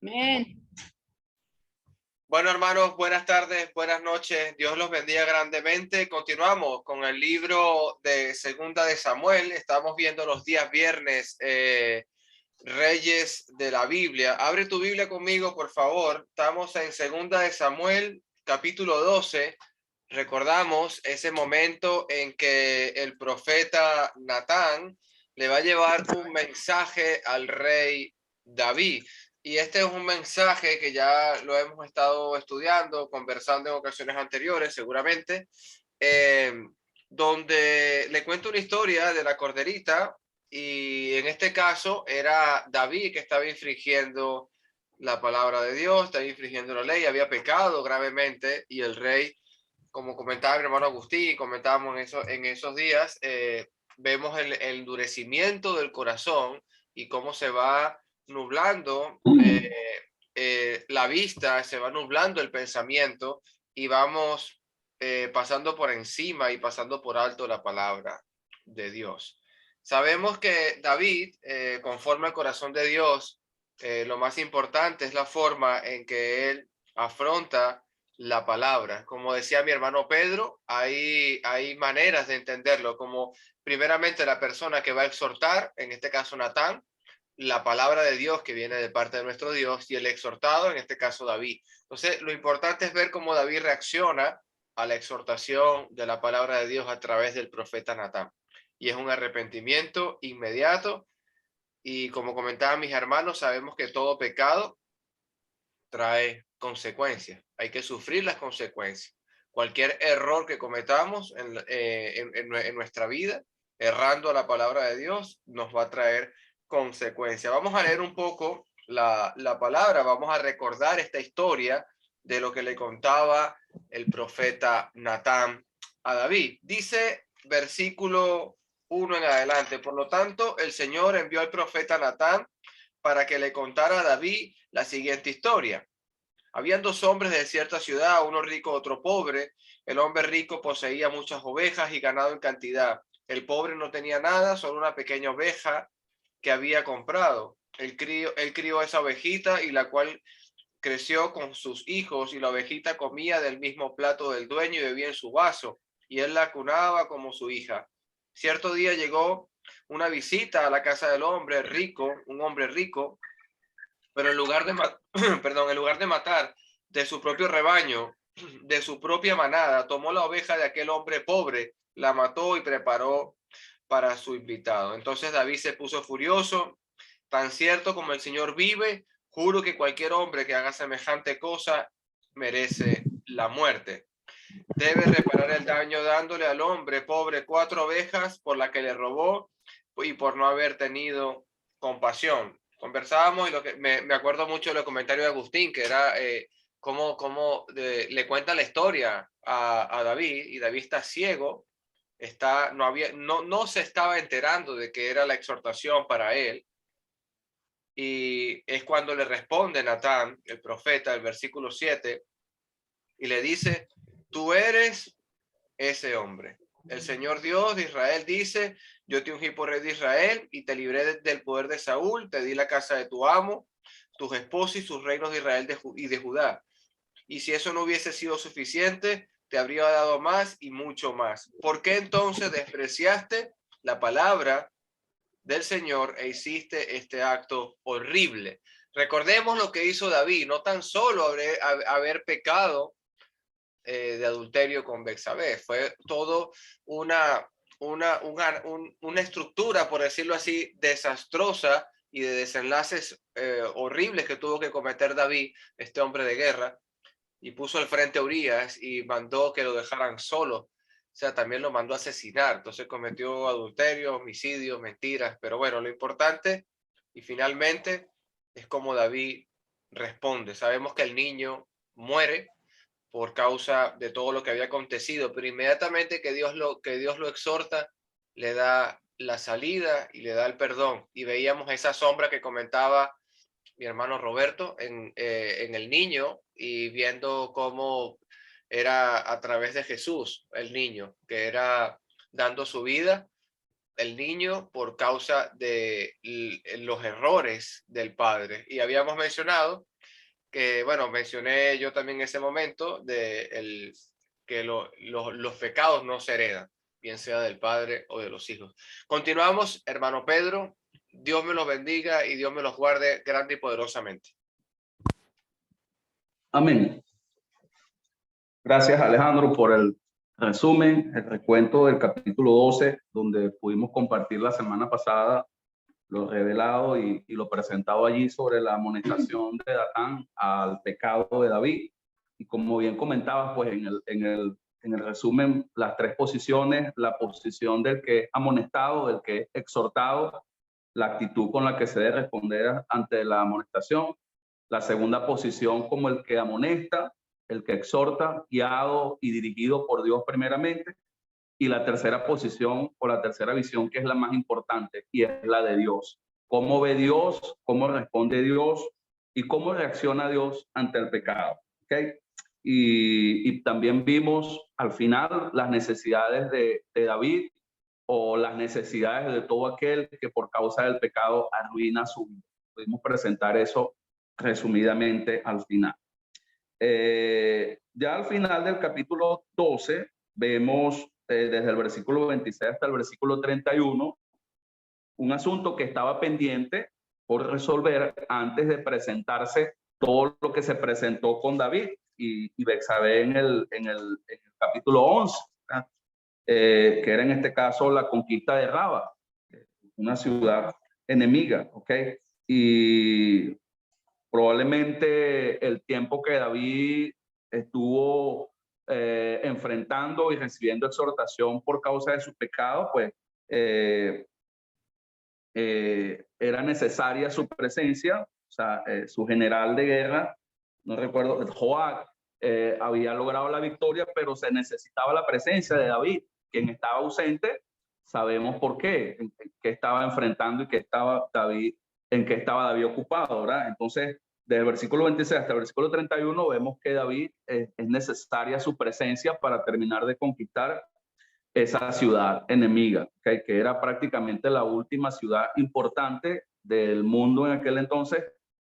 Amén. Bueno, hermanos, buenas tardes, buenas noches. Dios los bendiga grandemente. Continuamos con el libro de Segunda de Samuel. Estamos viendo los días viernes, Reyes de la Biblia. Abre tu Biblia conmigo, por favor. Estamos en Segunda de Samuel, capítulo 12. Recordamos ese momento en que el profeta Natán le va a llevar un mensaje al rey David. Y este es un mensaje que ya lo hemos estado estudiando, conversando en ocasiones anteriores, seguramente, donde le cuento una historia de la corderita y en este caso era David que estaba infringiendo la palabra de Dios, estaba infringiendo la ley, había pecado gravemente y el rey, como comentaba mi hermano Agustín, comentábamos en esos días, vemos el endurecimiento del corazón y cómo se va nublando la vista, se va nublando el pensamiento y vamos pasando por encima y pasando por alto la palabra de Dios. Sabemos que David, conforme al corazón de Dios, lo más importante es la forma en que él afronta la palabra. Como decía mi hermano Pedro, hay maneras de entenderlo, como primeramente la persona que va a exhortar, en este caso Natán, la palabra de Dios que viene de parte de nuestro Dios y el exhortado, en este caso David. Entonces, lo importante es ver cómo David reacciona a la exhortación de la palabra de Dios a través del profeta Natán. Y es un arrepentimiento inmediato y como comentaban mis hermanos, sabemos que todo pecado trae consecuencias. Hay que sufrir las consecuencias. Cualquier error que cometamos en nuestra vida, errando a la palabra de Dios, nos va a traer consecuencias. Vamos a leer un poco la palabra, vamos a recordar esta historia de lo que le contaba el profeta Natán a David. Dice versículo 1 en adelante. Por lo tanto, el Señor envió al profeta Natán para que le contara a David la siguiente historia. Habían dos hombres de cierta ciudad, uno rico, otro pobre. El hombre rico poseía muchas ovejas y ganado en cantidad. El pobre no tenía nada, solo una pequeña oveja que había comprado. Él crió esa ovejita y la cual creció con sus hijos y la ovejita comía del mismo plato del dueño y bebía en su vaso y él la cunaba como su hija. Cierto día llegó una visita a la casa del hombre rico, un hombre rico, pero en lugar de, perdón, en lugar de matar de su propio rebaño, de su propia manada, tomó la oveja de aquel hombre pobre, la mató y preparó para su invitado. Entonces David se puso furioso. Tan cierto como el Señor vive, juro que cualquier hombre que haga semejante cosa merece la muerte. Debe reparar el daño dándole al hombre pobre 4 ovejas por la que le robó y por no haber tenido compasión. Conversábamos y lo que me acuerdo mucho del comentario de Agustín, que era cómo le cuenta la historia a David, y David está ciego, no se estaba enterando de que era la exhortación para él, y es cuando le responde Natán, el profeta, el versículo 7, y le dice: tú eres ese hombre. El Señor Dios de Israel dice: yo te ungí por rey de Israel y te libré del poder de Saúl, te di la casa de tu amo, tus esposos y sus reinos de Israel y de Judá. Y si eso no hubiese sido suficiente, te habría dado más y mucho más. ¿Por qué entonces despreciaste la palabra del Señor e hiciste este acto horrible? Recordemos lo que hizo David, no tan solo haber pecado de adulterio con Bexabé, fue todo una estructura, por decirlo así, desastrosa y de desenlaces horribles que tuvo que cometer David, este hombre de guerra, y puso al frente a Urías y mandó que lo dejaran solo. O sea, también lo mandó a asesinar. Entonces cometió adulterio, homicidio, mentiras. Pero bueno, lo importante y finalmente es cómo David responde. Sabemos que el niño muere por causa de todo lo que había acontecido, pero inmediatamente que Dios lo exhorta, le da la salida y le da el perdón. Y veíamos esa sombra que comentaba mi hermano Roberto en el niño, y viendo cómo era a través de Jesús el niño, que era dando su vida el niño por causa de los errores del padre. Y habíamos mencionado que, bueno, mencioné yo también en ese momento que los pecados no se heredan, bien sea del padre o de los hijos. Continuamos, hermano Pedro. Dios me los bendiga y Dios me los guarde grande y poderosamente. Amén. Gracias, Alejandro, por el resumen, el recuento del capítulo 12, donde pudimos compartir la semana pasada lo revelado y lo presentado allí sobre la amonestación de Natán al pecado de David. Y como bien comentabas, pues en el resumen, las tres posiciones: la posición del que es amonestado, del que es exhortado, la actitud con la que se debe responder ante la amonestación; la segunda posición como el que amonesta, el que exhorta, guiado y dirigido por Dios primeramente; y la tercera posición o la tercera visión, que es la más importante, y es la de Dios. ¿Cómo ve Dios? ¿Cómo responde Dios? ¿Y cómo reacciona Dios ante el pecado? ¿Okay? Y también vimos al final las necesidades de David, o las necesidades de todo aquel que por causa del pecado arruina su vida. Pudimos presentar eso resumidamente al final. Ya al final del capítulo 12 vemos desde el versículo 26 hasta el versículo 31 un asunto que estaba pendiente por resolver antes de presentarse todo lo que se presentó con David y Betsabé en el capítulo 11, que era en este caso la conquista de Raba, una ciudad enemiga, ¿ok? Y probablemente el tiempo que David estuvo enfrentando y recibiendo exhortación por causa de sus pecados, pues era necesaria su presencia. O sea, su general de guerra, no recuerdo, Joab, había logrado la victoria, pero se necesitaba la presencia de David, quien estaba ausente. Sabemos por qué, en qué estaba enfrentando y en qué estaba David ocupado, ¿verdad? Entonces, desde el versículo 26 hasta el versículo 31 vemos que David es necesaria su presencia para terminar de conquistar esa ciudad enemiga, ¿okay? Que era prácticamente la última ciudad importante del mundo en aquel entonces,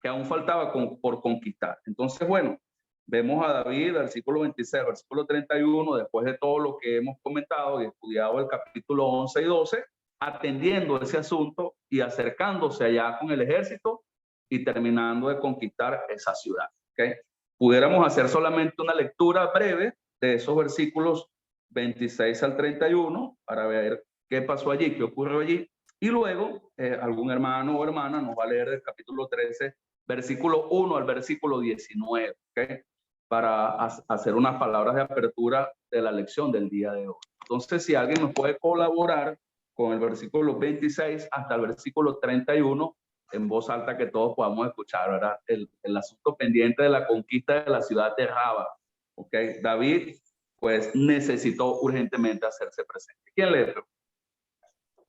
que aún faltaba por conquistar. Entonces, bueno, vemos a David, versículo 26, versículo 31, después de todo lo que hemos comentado y estudiado el capítulo 11 y 12, atendiendo ese asunto y acercándose allá con el ejército y terminando de conquistar esa ciudad, ¿okay? Pudiéramos hacer solamente una lectura breve de esos versículos 26 al 31 para ver qué pasó allí, qué ocurrió allí, y luego algún hermano o hermana nos va a leer del capítulo 13, versículo 1 al versículo 19, ¿okay? Para hacer unas palabras de apertura de la lección del día de hoy. Entonces, si alguien nos puede colaborar con el versículo 26 hasta el versículo 31, en voz alta, que todos podamos escuchar, ¿verdad? El asunto pendiente de la conquista de la ciudad de Raba, ¿ok? David, pues, necesitó urgentemente hacerse presente. ¿Quién lee?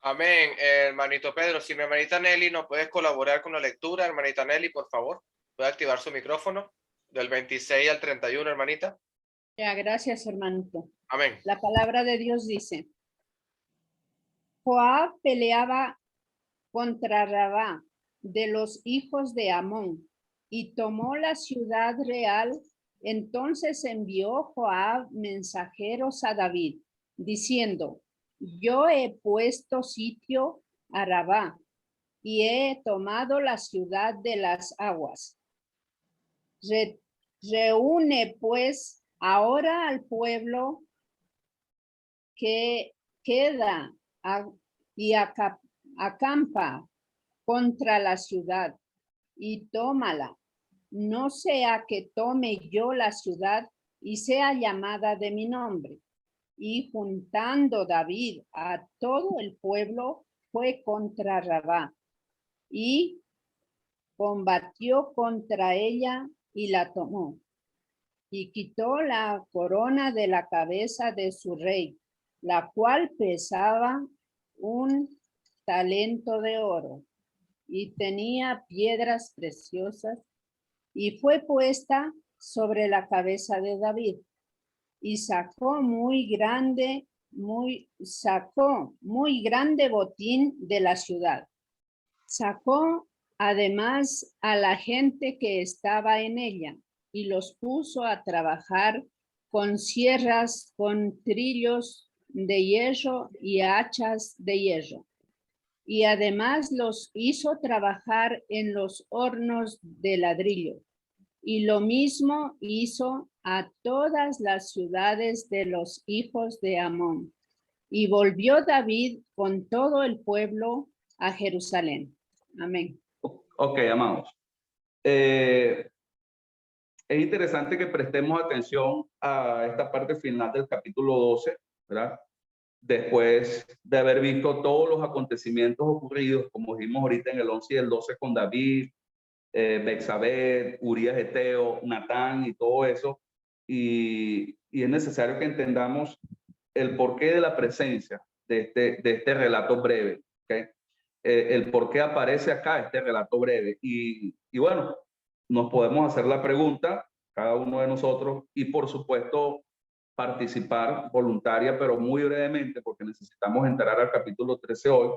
Amén, hermanito Pedro. Si mi hermanita Nelly nos puedes colaborar con la lectura, hermanita Nelly, por favor, puede activar su micrófono del 26 al 31, hermanita. Ya, gracias, hermanito. Amén. La palabra de Dios dice: Joab peleaba contra Rabá de los hijos de Amón y tomó la ciudad real. Entonces envió Joab mensajeros a David, diciendo: Yo he puesto sitio a Rabá y he tomado la ciudad de las aguas. Reúne pues ahora al pueblo que queda y acampa contra la ciudad y tómala. No sea que tome yo la ciudad y sea llamada de mi nombre. Y juntando David a todo el pueblo, fue contra Rabá y combatió contra ella y la tomó. Y quitó la corona de la cabeza de su rey, la cual pesaba 1 talento de oro y tenía piedras preciosas, y fue puesta sobre la cabeza de David. Y sacó muy grande sacó muy grande botín de la ciudad. Sacó además a la gente que estaba en ella y los puso a trabajar con sierras, con trillos de hierro y hachas de hierro. Y además los hizo trabajar en los hornos de ladrillo. Y lo mismo hizo a todas las ciudades de los hijos de Amón. Y volvió David con todo el pueblo a Jerusalén. Amén. Ok, amados. Es interesante que prestemos atención a esta parte final del capítulo 12, ¿verdad? Después de haber visto todos los acontecimientos ocurridos, como dijimos ahorita en el 11 y el 12 con David, Betsabé, Urías Eteo, Natán y todo eso, y es necesario que entendamos el porqué de la presencia de este relato breve, ¿okay? El por qué aparece acá este relato breve. Y bueno, nos podemos hacer la pregunta, cada uno de nosotros, y por supuesto participar voluntaria, pero muy brevemente, porque necesitamos entrar al capítulo 13 hoy,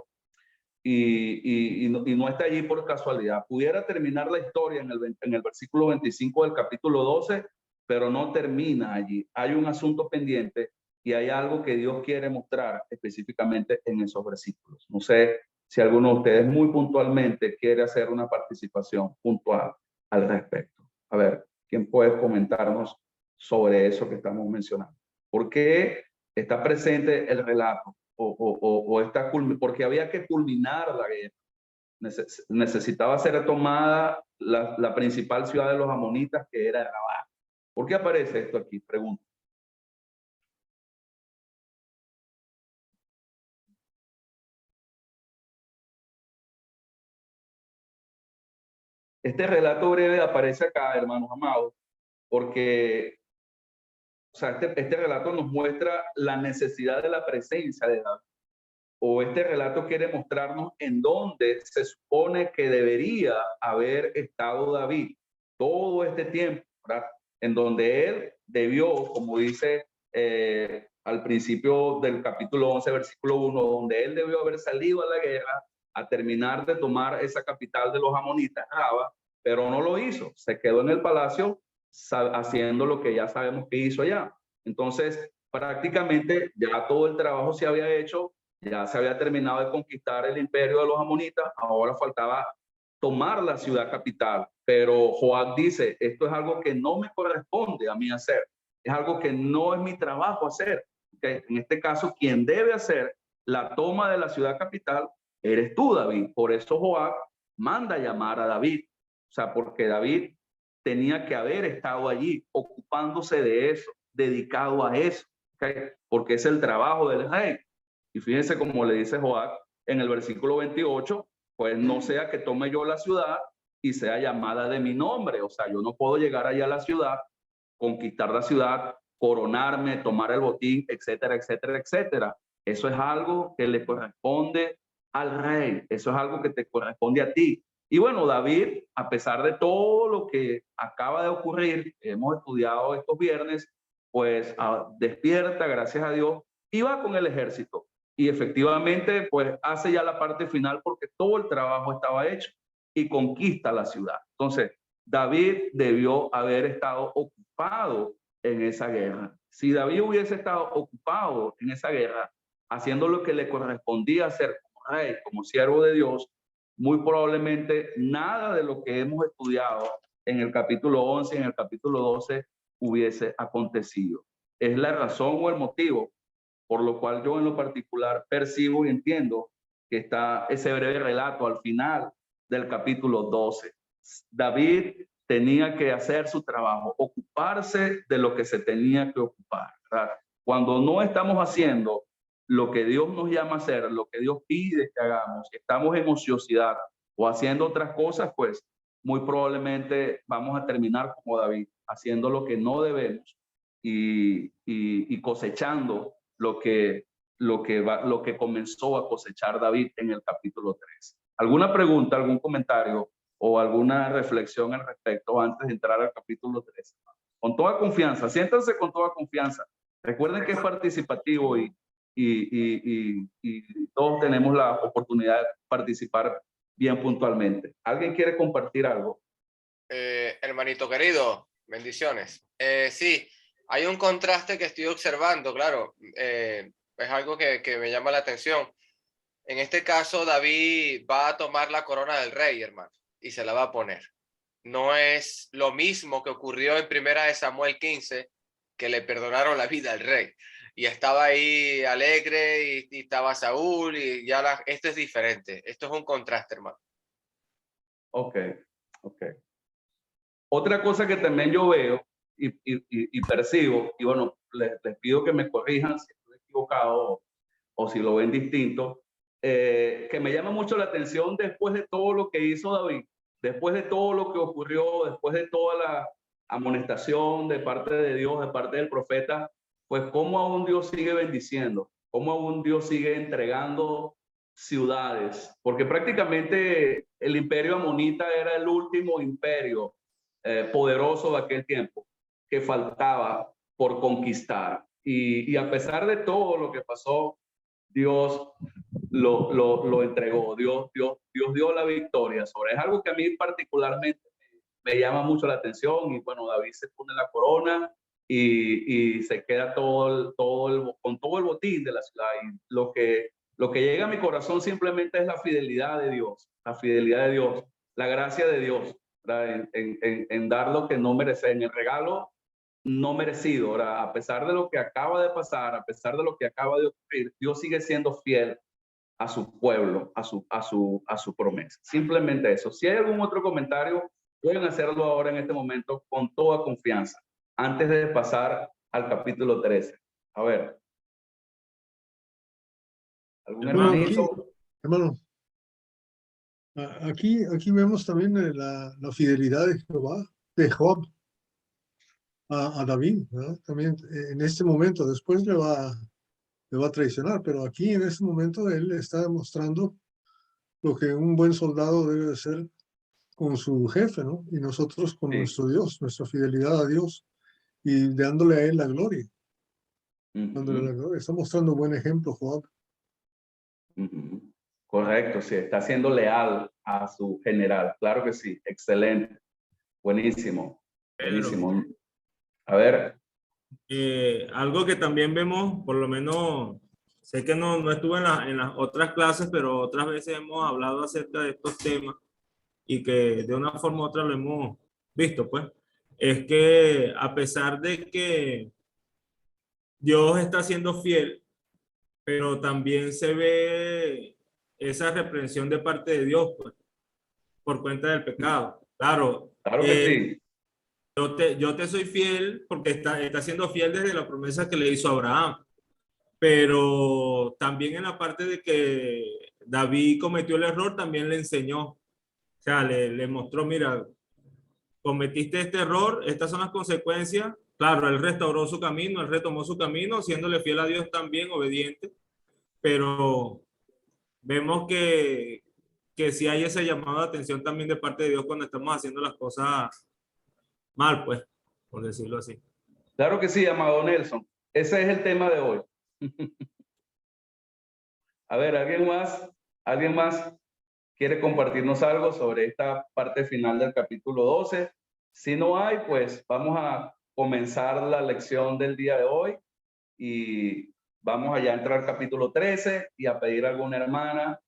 y no está allí por casualidad. Pudiera terminar la historia en el versículo 25 del capítulo 12, pero no termina allí. Hay un asunto pendiente y hay algo que Dios quiere mostrar específicamente en esos versículos. No sé si alguno de ustedes muy puntualmente quiere hacer una participación puntual al respecto. A ver, ¿quién puede comentarnos sobre eso que estamos mencionando? ¿Por qué está presente el relato? Porque había que culminar la guerra. Necesitaba ser tomada la principal ciudad de los amonitas, que era Rabá. ¿Por qué aparece esto aquí? Pregunto. Este relato breve aparece acá, hermanos amados, porque o sea, este relato nos muestra la necesidad de la presencia de David. O este relato quiere mostrarnos en dónde se supone que debería haber estado David todo este tiempo, ¿verdad? En donde él debió, como dice al principio del capítulo 11, versículo 1, donde él debió haber salido a la guerra a terminar de tomar esa capital de los amonitas, Raba, pero no lo hizo. Se quedó en el palacio haciendo lo que ya sabemos que hizo allá. Entonces, prácticamente ya todo el trabajo se había hecho, ya se había terminado de conquistar el imperio de los amonitas, ahora faltaba tomar la ciudad capital. Pero Joab dice, esto es algo que no me corresponde a mí hacer, es algo que no es mi trabajo hacer. ¿Okay? En este caso, quien debe hacer la toma de la ciudad capital eres tú, David. Por eso Joab manda llamar a David, o sea, porque David tenía que haber estado allí ocupándose de eso, dedicado a eso, ¿okay? Porque es el trabajo del rey. Y fíjense como le dice Joab en el versículo 28, pues no sea que tome yo la ciudad y sea llamada de mi nombre. O sea, yo no puedo llegar allá a la ciudad, conquistar la ciudad, coronarme, tomar el botín, etcétera, etcétera, etcétera. Eso es algo que le corresponde al rey. Eso es algo que te corresponde a ti. Y bueno, David, a pesar de todo lo que acaba de ocurrir, hemos estudiado estos viernes, pues despierta, gracias a Dios, y va con el ejército. Y efectivamente, pues hace ya la parte final porque todo el trabajo estaba hecho y conquista la ciudad. Entonces, David debió haber estado ocupado en esa guerra. Si David hubiese estado ocupado en esa guerra, haciendo lo que le correspondía hacer como rey, como siervo de Dios, muy probablemente nada de lo que hemos estudiado en el capítulo 11 y en el capítulo 12 hubiese acontecido. Es la razón o el motivo por lo cual yo en lo particular percibo y entiendo que está ese breve relato al final del capítulo 12. David tenía que hacer su trabajo, ocuparse de lo que se tenía que ocupar, ¿verdad? Cuando no estamos haciendo lo que Dios nos llama a hacer, lo que Dios pide que hagamos, estamos en ociosidad o haciendo otras cosas, pues muy probablemente vamos a terminar como David, haciendo lo que no debemos y cosechando lo que comenzó a cosechar David en el capítulo 3. ¿Alguna pregunta, algún comentario o alguna reflexión al respecto antes de entrar al capítulo 3? Con toda confianza, siéntanse con toda confianza. Recuerden que es participativo y y todos tenemos la oportunidad de participar bien puntualmente. ¿Alguien quiere compartir algo? Hermanito querido, bendiciones. Sí, hay un contraste que estoy observando, claro, es algo que me llama la atención. En este caso, David va a tomar la corona del rey, hermano, y se la va a poner. No es lo mismo que ocurrió en 1 Samuel 15, que le perdonaron la vida al rey. Y estaba ahí alegre y estaba Saúl y ya esto es diferente. Esto es un contraste, hermano. Ok. Otra cosa que también yo veo y percibo, y bueno, les pido que me corrijan si estoy equivocado o si lo ven distinto, que me llama mucho la atención después de todo lo que hizo David, después de todo lo que ocurrió, después de toda la amonestación de parte de Dios, de parte del profeta, pues cómo aún Dios sigue bendiciendo, cómo aún Dios sigue entregando ciudades, porque prácticamente el imperio amonita era el último imperio poderoso de aquel tiempo que faltaba por conquistar. Y a pesar de todo lo que pasó, Dios lo entregó, Dios dio la victoria sobre. Es algo que a mí particularmente me llama mucho la atención. Y bueno, David se pone la corona y se queda con todo el botín de la ciudad. Y lo que llega a mi corazón simplemente es la fidelidad de Dios, la gracia de Dios, en dar lo que no merece, en el regalo no merecido. Ahora, a pesar de lo que acaba de pasar, a pesar de lo que acaba de ocurrir, Dios sigue siendo fiel a su pueblo, a su promesa. Simplemente eso. Si hay algún otro comentario, pueden hacerlo ahora en este momento con toda confianza, antes de pasar al capítulo 13. A ver. ¿Algún hermanito? Hermano, aquí vemos también la fidelidad de Jehová, de Joab a David, ¿verdad? También en este momento, después le va a traicionar, pero aquí en este momento él está demostrando lo que un buen soldado debe de ser con su jefe, ¿no? Y nosotros con nuestro Dios, nuestra fidelidad a Dios y dándole a él la gloria. Dándole la gloria. Está mostrando un buen ejemplo, Joab. Correcto, sí, está siendo leal a su general. Claro que sí, excelente. Buenísimo. Buenísimo. A ver. Algo que también vemos, por lo menos, sé que no estuve en las otras clases, pero otras veces hemos hablado acerca de estos temas y que de una forma u otra lo hemos visto, pues, es que a pesar de que Dios está siendo fiel, pero también se ve esa reprensión de parte de Dios, pues, por cuenta del pecado. Claro, que sí. Yo te soy fiel porque está siendo fiel desde la promesa que le hizo a Abraham, pero también en la parte de que David cometió el error, también le enseñó, o sea, le mostró, mira, cometiste este error, estas son las consecuencias. Claro, él restauró su camino, él retomó su camino, siéndole fiel a Dios también, obediente, pero vemos que sí hay ese llamado de atención también de parte de Dios cuando estamos haciendo las cosas mal, pues, por decirlo así. Claro que sí, amado Nelson. Ese es el tema de hoy. A ver, ¿alguien más quiere compartirnos algo sobre esta parte final del capítulo 12? Si no hay, pues vamos a comenzar la lección del día de hoy y vamos allá a entrar al capítulo 13 y a pedir a alguna hermana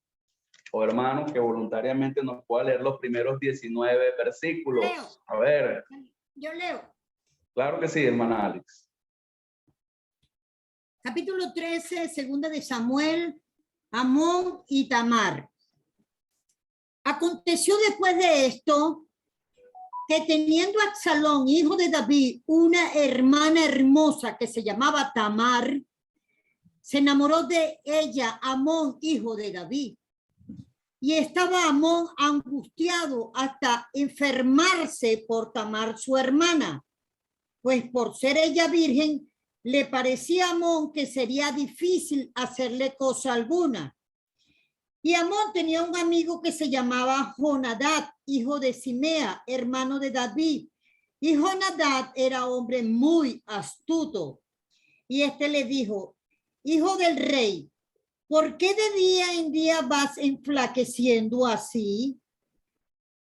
o hermano que voluntariamente nos pueda leer los primeros 19 versículos. Leo. A ver. Yo leo. Claro que sí, hermana Alex. Capítulo 13, segunda de Samuel, Amón y Tamar. Aconteció después de esto que teniendo Absalón, hijo de David, una hermana hermosa que se llamaba Tamar, se enamoró de ella Amón, hijo de David. Y estaba Amón angustiado hasta enfermarse por Tamar, su hermana, pues por ser ella virgen, le parecía a Amón que sería difícil hacerle cosa alguna. Y Amón tenía un amigo que se llamaba Jonadab, hijo de Simea, hermano de David. Y Jonadab era hombre muy astuto. Y este le dijo: hijo del rey, ¿por qué de día en día vas enflaqueciendo así?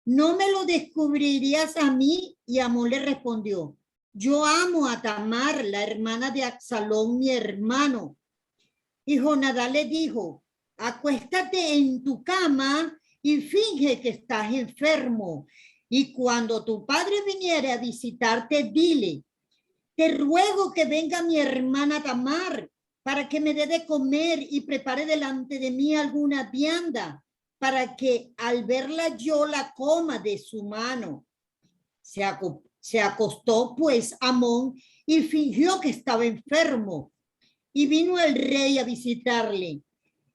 ¿No me lo descubrirías a mí? Y Amón le respondió, yo amo a Tamar, la hermana de Absalón, mi hermano. Y Jonadab le dijo, acuéstate en tu cama y finge que estás enfermo. Y cuando tu padre viniere a visitarte, dile, te ruego que venga mi hermana Tamar para que me dé de comer y prepare delante de mí alguna vianda, para que al verla yo la coma de su mano. Se acostó pues Amón y fingió que estaba enfermo. Y vino el rey a visitarle.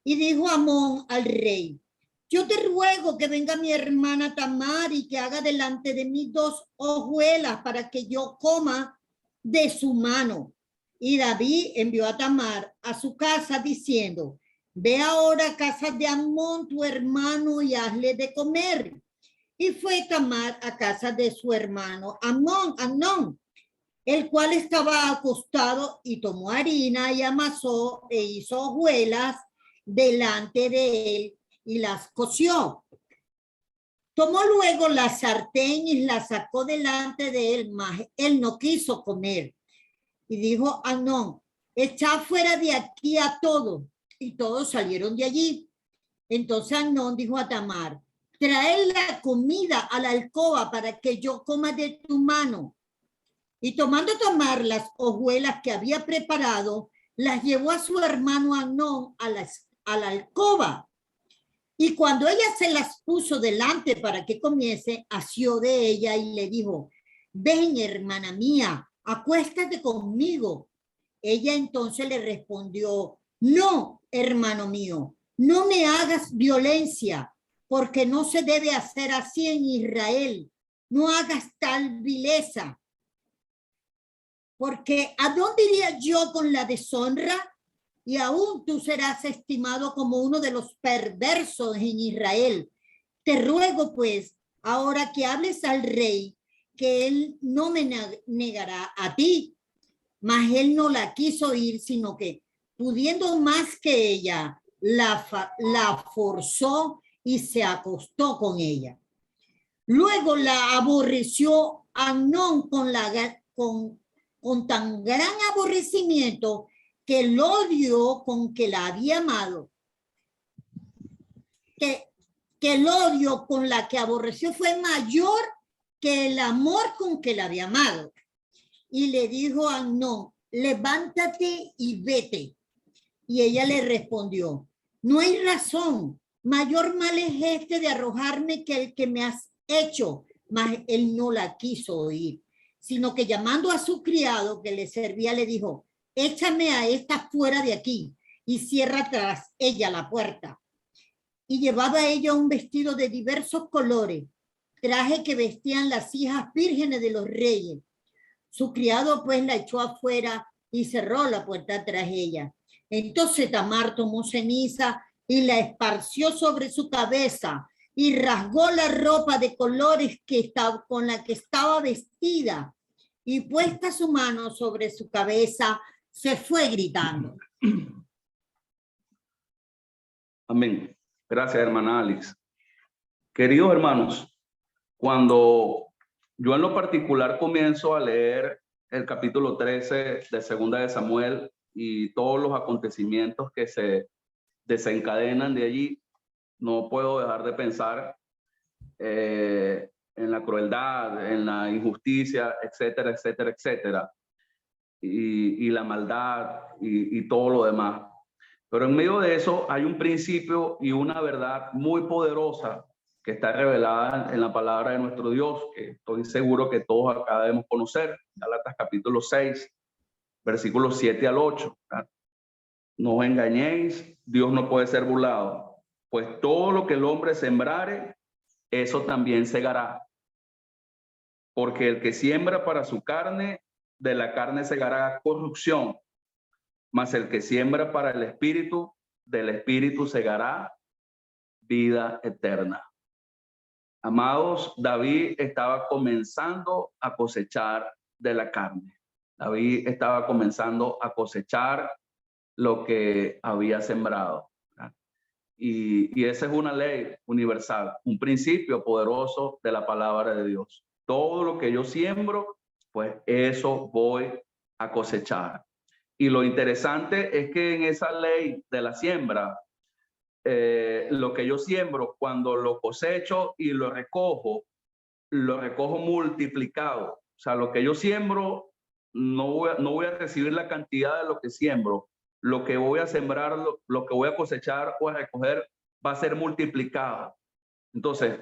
Y dijo Amón al rey, yo te ruego que venga mi hermana Tamar y que haga delante de mí 2 hojuelas para que yo coma de su mano. Y David envió a Tamar a su casa diciendo, ve ahora a casa de Amón tu hermano y hazle de comer. Y fue Tamar a casa de su hermano Amnón, el cual estaba acostado, y tomó harina y amasó e hizo hojuelas delante de él y las coció. Tomó luego la sartén y la sacó delante de él, mas él no quiso comer. Y dijo Amnón, echa fuera de aquí a todos. Y todos salieron de allí. Entonces Amnón dijo a Tamar, trae la comida a la alcoba para que yo coma de tu mano. Y tomando Tamar las hojuelas que había preparado, las llevó a su hermano Amnón a la alcoba. Y cuando ella se las puso delante para que comiese, asió de ella y le dijo, ven, hermana mía, acuéstate conmigo. Ella entonces le respondió, no, hermano mío, no me hagas violencia, porque no se debe hacer así en Israel. No hagas tal vileza. Porque ¿a dónde iría yo con la deshonra? Y aún tú serás estimado como uno de los perversos en Israel. Te ruego pues, ahora que hables al rey, que él no me negará a ti. Mas él no la quiso oír, sino que, pudiendo más que ella, la forzó y se acostó con ella. Luego la aborreció Amnón con tan gran aborrecimiento que el odio con que la había amado, que el odio con la que aborreció fue mayor que el amor con que la había amado. Y le dijo a Amnón, levántate y vete. Y ella le respondió, no hay razón, mayor mal es este de arrojarme que el que me has hecho. Mas él no la quiso oír, sino que llamando a su criado que le servía, le dijo, échame a esta fuera de aquí y cierra tras ella la puerta. Y llevaba ella un vestido de diversos colores, traje que vestían las hijas vírgenes de los reyes. Su criado pues la echó afuera y cerró la puerta tras ella. Entonces Tamar tomó ceniza y la esparció sobre su cabeza y rasgó la ropa de colores con la que estaba vestida, y puesta su mano sobre su cabeza, se fue gritando. Amén. Gracias, hermana Alex. Queridos hermanos, cuando yo en lo particular comienzo a leer el capítulo 13 de Segunda de Samuel y todos los acontecimientos que se desencadenan de allí, no puedo dejar de pensar en la crueldad, en la injusticia, etcétera, etcétera, etcétera, y la maldad y todo lo demás. Pero en medio de eso hay un principio y una verdad muy poderosa que está revelada en la palabra de nuestro Dios, que estoy seguro que todos acá debemos conocer. Gálatas capítulo 6, versículos 7 al 8. No os engañéis, Dios no puede ser burlado, pues todo lo que el hombre sembrare, eso también segará. Porque el que siembra para su carne, de la carne segará corrupción, mas el que siembra para el espíritu, del espíritu segará vida eterna. Amados, David estaba comenzando a cosechar de la carne. David estaba comenzando a cosechar lo que había sembrado. Y esa es una ley universal, un principio poderoso de la palabra de Dios. Todo lo que yo siembro, pues eso voy a cosechar. Y lo interesante es que en esa ley de la siembra, lo que yo siembro, cuando lo cosecho y lo recojo multiplicado. O sea, lo que yo siembro, no voy a recibir la cantidad de lo que siembro. Lo que voy a sembrar, lo que voy a cosechar o a recoger va a ser multiplicado. Entonces,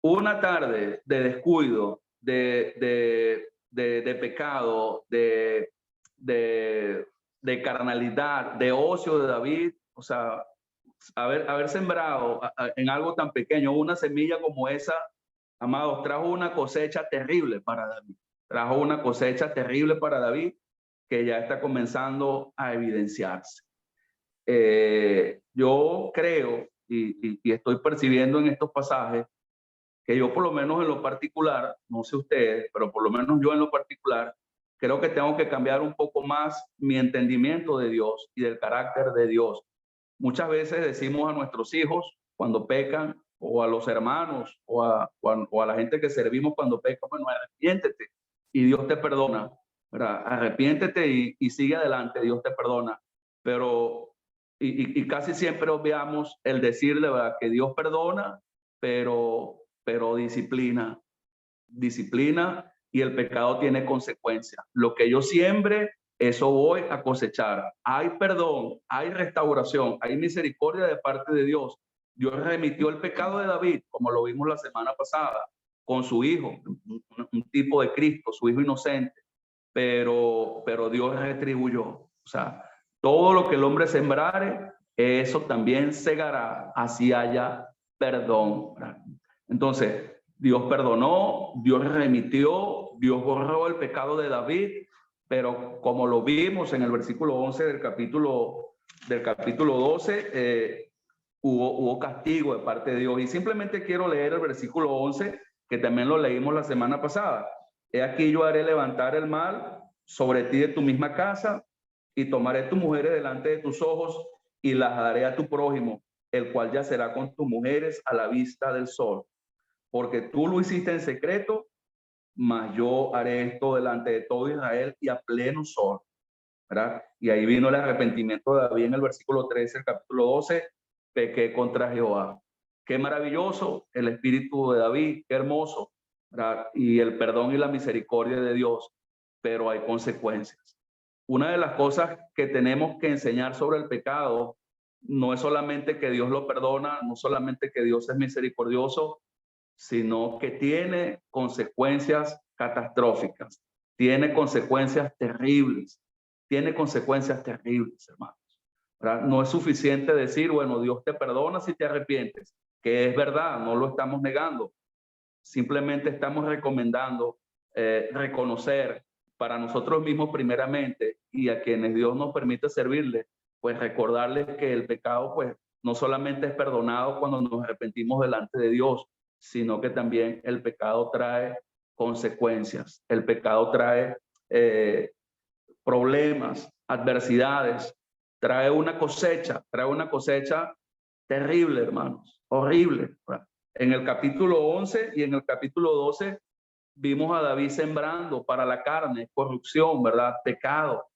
una tarde de descuido, de pecado, de carnalidad, de ocio de David, o sea, haber sembrado en algo tan pequeño una semilla como esa, amados, trajo una cosecha terrible para David. Trajo una cosecha terrible para David que ya está comenzando a evidenciarse. Yo creo y estoy percibiendo en estos pasajes que yo por lo menos en lo particular, no sé ustedes, pero por lo menos yo en lo particular, creo que tengo que cambiar un poco más mi entendimiento de Dios y del carácter de Dios. Muchas veces decimos a nuestros hijos cuando pecan, o a los hermanos, o a la gente que servimos cuando pecan, bueno, arrepiéntete y Dios te perdona, ¿verdad? Arrepiéntete y sigue adelante, Dios te perdona. Pero, y casi siempre obviamos el decirle, ¿verdad?, que Dios perdona, pero disciplina, y el pecado tiene consecuencias. Lo que yo siembre, eso voy a cosechar. Hay perdón, hay restauración, hay misericordia de parte de Dios. Dios remitió el pecado de David, como lo vimos la semana pasada, con su hijo, un tipo de Cristo, su hijo inocente, pero Dios retribuyó. O sea, todo lo que el hombre sembrare, eso también segará, así haya perdón. Entonces, Dios perdonó, Dios remitió, Dios borró el pecado de David, pero como lo vimos en el versículo 11 del capítulo 12, hubo castigo de parte de Dios. Y simplemente quiero leer el versículo 11, que también lo leímos la semana pasada. He aquí yo haré levantar el mal sobre ti de tu misma casa, y tomaré tus mujeres delante de tus ojos, y las daré a tu prójimo, el cual yacerá con tus mujeres a la vista del sol. Porque tú lo hiciste en secreto, mas yo haré esto delante de todo Israel y a pleno sol, ¿verdad? Y ahí vino el arrepentimiento de David en el versículo 13, el capítulo 12, pequé contra Jehová. Qué maravilloso el espíritu de David, qué hermoso, ¿verdad? Y el perdón y la misericordia de Dios, pero hay consecuencias. Una de las cosas que tenemos que enseñar sobre el pecado no es solamente que Dios lo perdona, no solamente que Dios es misericordioso, sino que tiene consecuencias catastróficas, tiene consecuencias terribles, hermanos, ¿verdad? No es suficiente decir, bueno, Dios te perdona si te arrepientes, que es verdad, no lo estamos negando. Simplemente estamos recomendando reconocer para nosotros mismos primeramente, y a quienes Dios nos permite servirle, pues recordarles que el pecado, pues, no solamente es perdonado cuando nos arrepentimos delante de Dios, sino que también el pecado trae consecuencias. El pecado trae problemas, adversidades, trae una cosecha terrible, hermanos, horrible. En el capítulo 11 y en el capítulo 12 vimos a David sembrando para la carne, corrupción, ¿verdad? Pecado.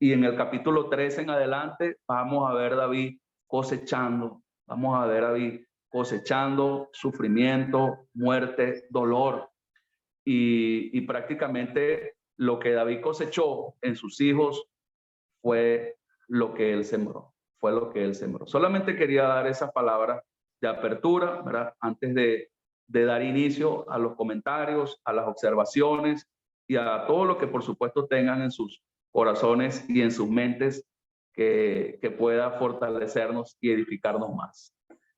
Y en el capítulo 13 en adelante vamos a ver a David cosechando, sufrimiento, muerte, dolor. Y prácticamente lo que David cosechó en sus hijos fue lo que él sembró. Solamente quería dar esas palabras de apertura, ¿verdad? Antes de dar inicio a los comentarios, a las observaciones y a todo lo que por supuesto tengan en sus corazones y en sus mentes que pueda fortalecernos y edificarnos más.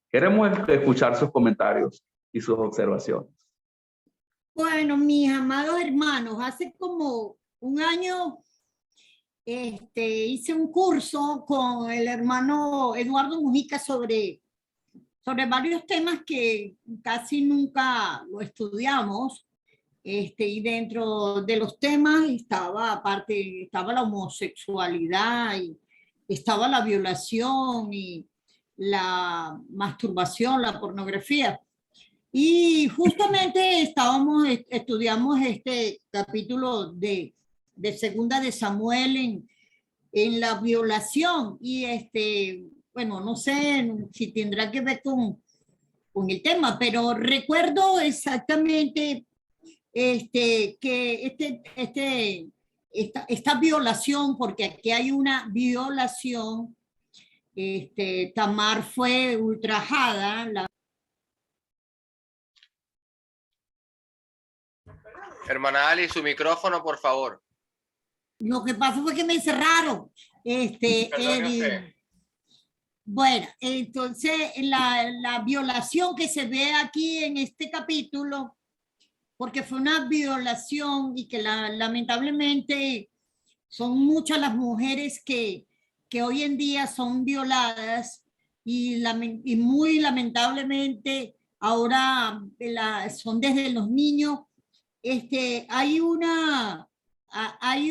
Queremos escuchar sus comentarios y sus observaciones. Bueno, mis amados hermanos, hace como un año hice un curso con el hermano Eduardo Mujica sobre varios temas que casi nunca lo estudiamos. Y dentro de los temas estaba la homosexualidad y estaba la violación y la masturbación, la pornografía. Y justamente estudiamos este capítulo de Segunda de Samuel en la violación. Y bueno, no sé si tendrá que ver con el tema, pero recuerdo exactamente que esta violación, porque aquí hay una violación, Tamar fue ultrajada. Hermana Ali, su micrófono, por favor. Lo que pasó fue que me cerraron. Perdone usted. Bueno, entonces la violación que se ve aquí en este capítulo, porque fue una violación y que lamentablemente son muchas las mujeres que hoy en día son violadas y muy lamentablemente ahora son desde los niños. Hay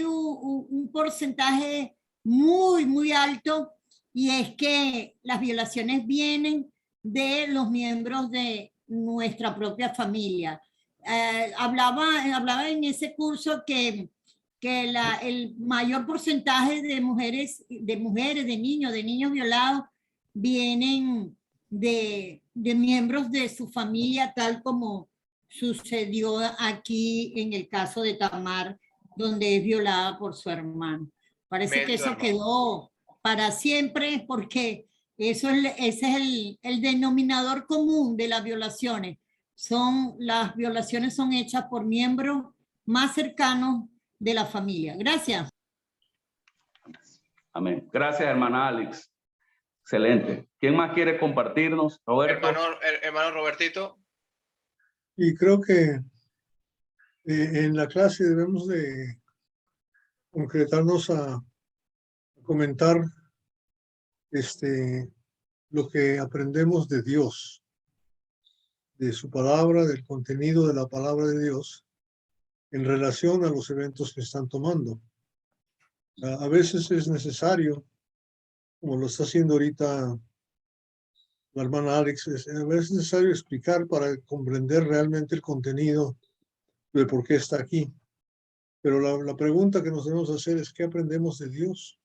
un porcentaje muy, muy alto, y es que las violaciones vienen de los miembros de nuestra propia familia. Hablaba en ese curso que el mayor porcentaje de mujeres, de niños violados, vienen de miembros de su familia, tal como sucedió aquí en el caso de Tamar, donde es violada por su hermano. Parece que eso quedó para siempre, porque ese es el denominador común de las violaciones. Las violaciones son hechas por miembros más cercanos de la familia. Gracias. Amén. Gracias, hermana Alex. Excelente. ¿Quién más quiere compartirnos? Roberto. Hermano Robertito. Y creo que en la clase debemos de concretarnos a comentar lo que aprendemos de Dios, de su palabra, del contenido de la palabra de Dios en relación a los eventos que están tomando. A veces es necesario, como lo está haciendo ahorita la hermana Alex, a veces es necesario explicar para comprender realmente el contenido de por qué está aquí. Pero la pregunta que nos debemos hacer es: ¿qué aprendemos de Dios?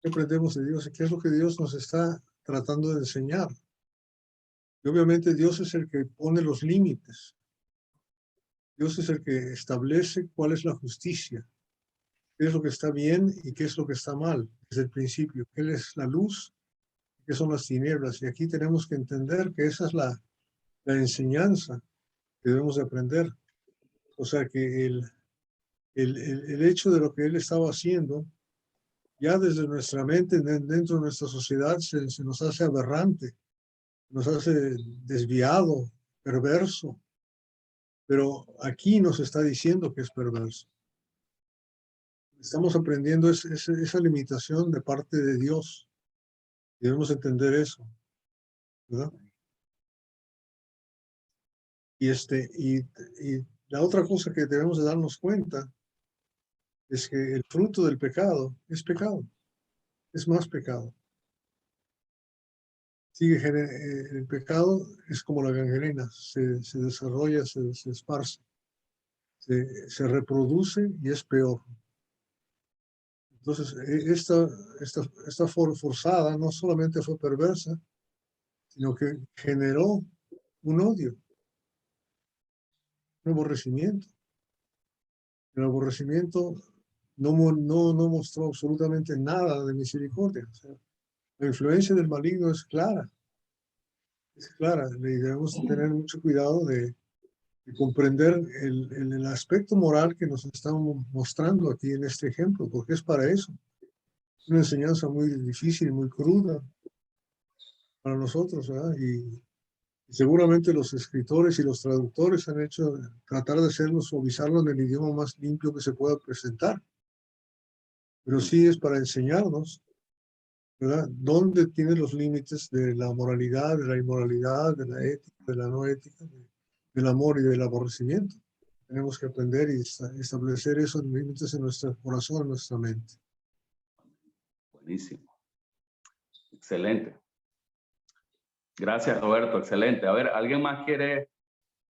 ¿Qué aprendemos de Dios? ¿Qué es lo que Dios nos está tratando de enseñar? Y obviamente Dios es el que pone los límites. Dios es el que establece cuál es la justicia, qué es lo que está bien y qué es lo que está mal desde el principio. ¿Qué es la luz? ¿Qué son las tinieblas? Y aquí tenemos que entender que esa es la enseñanza que debemos de aprender. O sea que el hecho de lo que Él estaba haciendo, ya desde nuestra mente, dentro de nuestra sociedad, se nos hace aberrante, nos hace desviado, perverso. Pero aquí nos está diciendo que es perverso. Estamos aprendiendo esa limitación de parte de Dios. Debemos entender eso, ¿verdad? Y la otra cosa que debemos de darnos cuenta es que el fruto del pecado, es más pecado. El pecado es como la gangrena, se desarrolla, se esparce, se reproduce y es peor. Entonces, esta forzada no solamente fue perversa, sino que generó un odio, un aborrecimiento. El aborrecimiento no mostró absolutamente nada de misericordia. O sea, la influencia del maligno es clara, y debemos tener mucho cuidado de comprender el aspecto moral que nos están mostrando aquí en este ejemplo, porque es para eso. Es una enseñanza muy difícil, muy cruda para nosotros, ¿verdad? Y seguramente los escritores y los traductores han hecho tratar de hacerlo, suavizarlo en el idioma más limpio que se pueda presentar. Pero sí es para enseñarnos, ¿verdad?, dónde tienen los límites de la moralidad, de la inmoralidad, de la ética, de la no ética, del amor y del aborrecimiento. Tenemos que aprender y establecer esos límites en nuestro corazón, en nuestra mente. Buenísimo. Excelente. Gracias, Roberto. Excelente. A ver, ¿alguien más quiere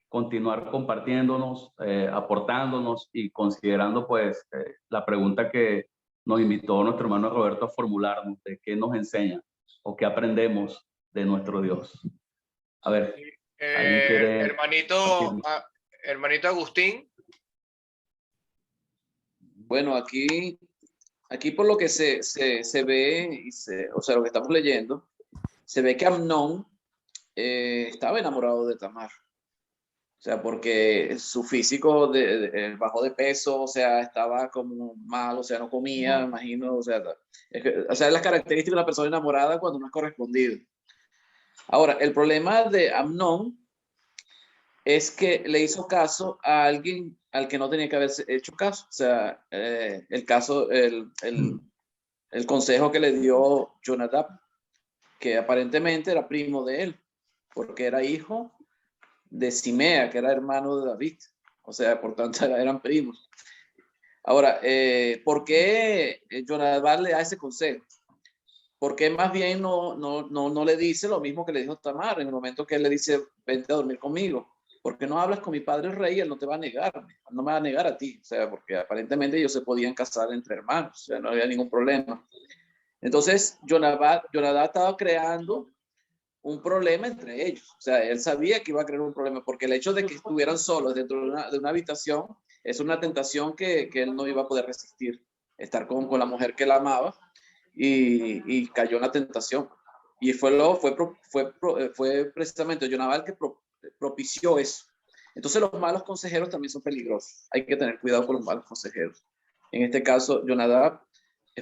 continuar compartiéndonos, aportándonos y considerando pues la pregunta que nos invitó nuestro hermano Roberto a formularnos, de qué nos enseña o qué aprendemos de nuestro Dios? A ver, ¿alguien quiere hermanito Agustín? Bueno, aquí por lo que se ve, o sea, lo que estamos leyendo, se ve que Amnón estaba enamorado de Tamar. O sea, porque su físico bajó de peso, o sea, estaba como mal, o sea, no comía, imagino, o sea, es las características de una persona enamorada cuando no es correspondido. Ahora, el problema de Amnón es que le hizo caso a alguien al que no tenía que haber hecho caso. O sea, el consejo que le dio Jonadab, que aparentemente era primo de él, porque era hijo de Simea, que era hermano de David. O sea, por tanto, eran primos. Ahora, ¿por qué Jonadab le da ese consejo? Porque más bien no le dice lo mismo que le dijo Tamar en el momento que él le dice, vente a dormir conmigo. ¿Por qué no hablas con mi padre el rey? Él no te va a negar, no me va a negar a ti. O sea, porque aparentemente ellos se podían casar entre hermanos, o sea, no había ningún problema. Entonces, Jonadab estaba creando un problema entre ellos. O sea, él sabía que iba a crear un problema, porque el hecho de que estuvieran solos dentro de una habitación es una tentación que él no iba a poder resistir. Estar con la mujer que él amaba, y cayó en la tentación. Y fue precisamente Jonadab el que propició eso. Entonces los malos consejeros también son peligrosos. Hay que tener cuidado con los malos consejeros. En este caso, Jonadab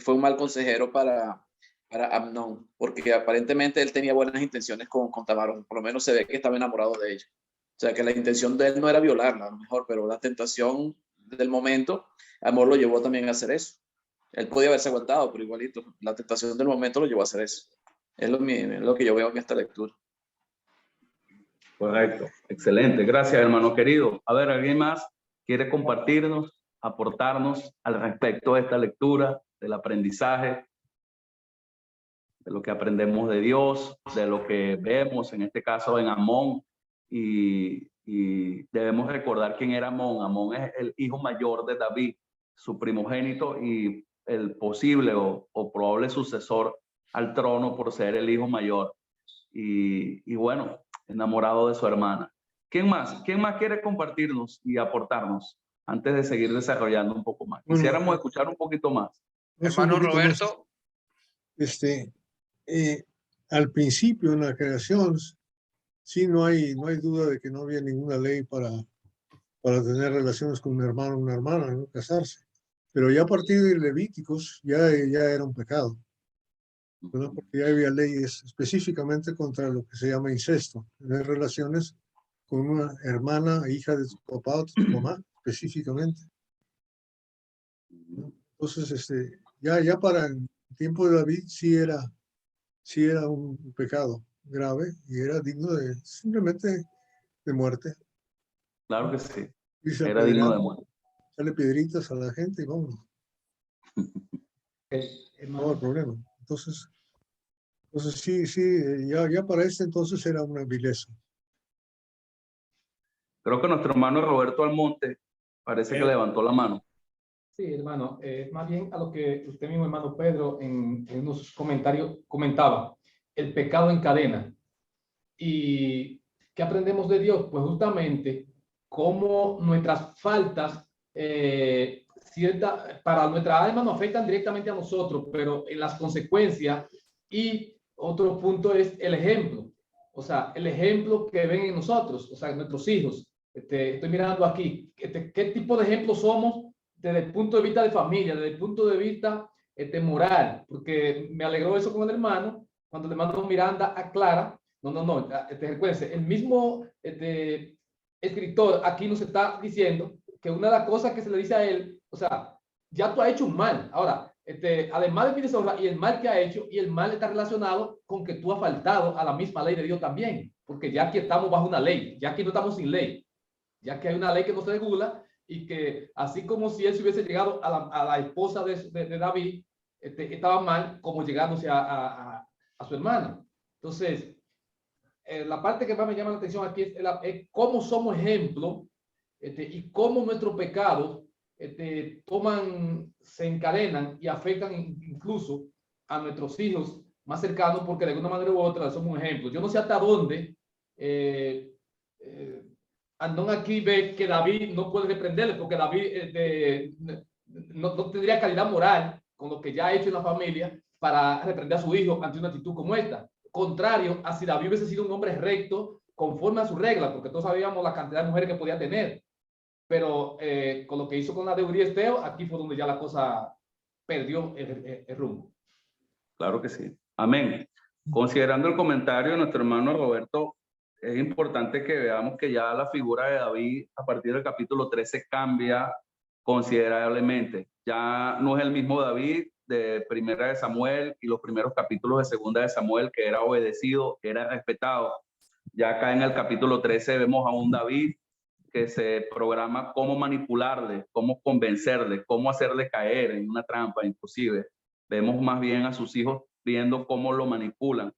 fue un mal consejero para Amnón, porque aparentemente él tenía buenas intenciones con Tamar, por lo menos se ve que estaba enamorado de ella. O sea, que la intención de él no era violarla, a lo mejor, pero la tentación del momento, amor, lo llevó también a hacer eso. Él podía haberse aguantado, pero igualito, la tentación del momento lo llevó a hacer eso. Es lo que yo veo en esta lectura. Correcto, excelente. Gracias, hermano querido. A ver, ¿alguien más quiere compartirnos, aportarnos al respecto de esta lectura, del aprendizaje, de lo que aprendemos de Dios, de lo que vemos, en este caso en Amón? Y debemos recordar quién era Amón. Amón es el hijo mayor de David, su primogénito y el posible o probable sucesor al trono por ser el hijo mayor. Y bueno, enamorado de su hermana. ¿Quién más quiere compartirnos y aportarnos antes de seguir desarrollando un poco más? Quisiéramos escuchar un poquito más. Hermano Roberto. Al principio en la creación, sí, no hay duda de que no había ninguna ley para tener relaciones con un hermano o una hermana, no casarse. Pero ya a partir de Levíticos ya era un pecado, ¿no? Porque ya había leyes específicamente contra lo que se llama incesto, tener relaciones con una hermana, hija de tu papá o tu mamá, específicamente, ¿no? Entonces, ya para el tiempo de David sí era un pecado grave y era digno simplemente de muerte. Claro que sí, era digno de muerte. Echarle piedritas a la gente y vámonos. No hay problema. Entonces sí, ya para entonces era una vileza. Creo que nuestro hermano Roberto Almonte parece que levantó la mano. Sí, hermano, más bien a lo que usted mismo, hermano Pedro, en unos comentarios comentaba, el pecado en cadena. ¿Y qué aprendemos de Dios? Pues justamente cómo nuestras faltas para nuestra alma nos afectan directamente a nosotros, pero en las consecuencias. Y otro punto es el ejemplo, o sea, el ejemplo que ven en nosotros, o sea, en nuestros hijos. Estoy mirando aquí, ¿qué tipo de ejemplo somos desde el punto de vista de familia, desde el punto de vista moral? Porque me alegró eso con el hermano, cuando el hermano Miranda aclara, recuérdense, el mismo escritor aquí nos está diciendo que una de las cosas que se le dice a él, o sea, ya tú has hecho un mal. Ahora, además de mi deshonra y el mal que ha hecho, y el mal está relacionado con que tú has faltado a la misma ley de Dios también, porque ya aquí estamos bajo una ley, ya aquí no estamos sin ley, ya que hay una ley que nos regula, y que así como si él se hubiese llegado a la esposa de David, estaba mal, como llegándose a su hermana. Entonces, la parte que más me llama la atención aquí es cómo somos ejemplo y cómo nuestros pecados se encadenan y afectan incluso a nuestros hijos más cercanos, porque de alguna manera u otra somos un ejemplo. Yo no sé hasta dónde Andón aquí ve que David no puede reprenderle, porque David no tendría calidad moral con lo que ya ha hecho en la familia para reprender a su hijo ante una actitud como esta. Contrario a si David hubiese sido un hombre recto, conforme a su regla, porque todos sabíamos la cantidad de mujeres que podía tener. Pero con lo que hizo con la de Uriesteo, aquí fue donde ya la cosa perdió el rumbo. Claro que sí. Amén. Considerando el comentario de nuestro hermano Roberto, es importante que veamos que ya la figura de David a partir del capítulo 13 cambia considerablemente. Ya no es el mismo David de Primera de Samuel y los primeros capítulos de Segunda de Samuel, que era obedecido, era respetado. Ya acá en el capítulo 13 vemos a un David que se programa cómo manipularle, cómo convencerle, cómo hacerle caer en una trampa inclusive. Vemos más bien a sus hijos viendo cómo lo manipulan.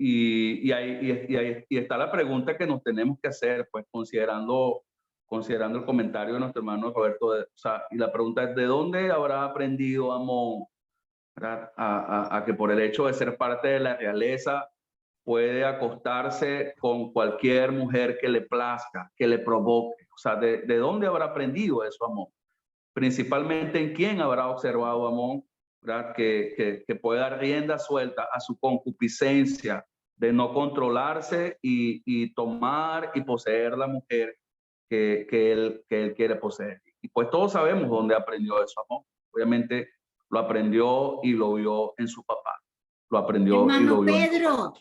Y ahí está la pregunta que nos tenemos que hacer, pues considerando el comentario de nuestro hermano Roberto. O sea, y la pregunta es, ¿de dónde habrá aprendido Amón a que por el hecho de ser parte de la realeza puede acostarse con cualquier mujer que le plazca, que le provoque? O sea, ¿de dónde habrá aprendido eso Amón? Principalmente en quién habrá observado Amón, ¿verdad? Que puede dar rienda suelta a su concupiscencia de no controlarse y tomar y poseer la mujer que él quiere poseer. Y pues todos sabemos dónde aprendió eso Amón. Obviamente lo aprendió y lo vio en su papá. Lo aprendió y lo Hermano vio Pedro,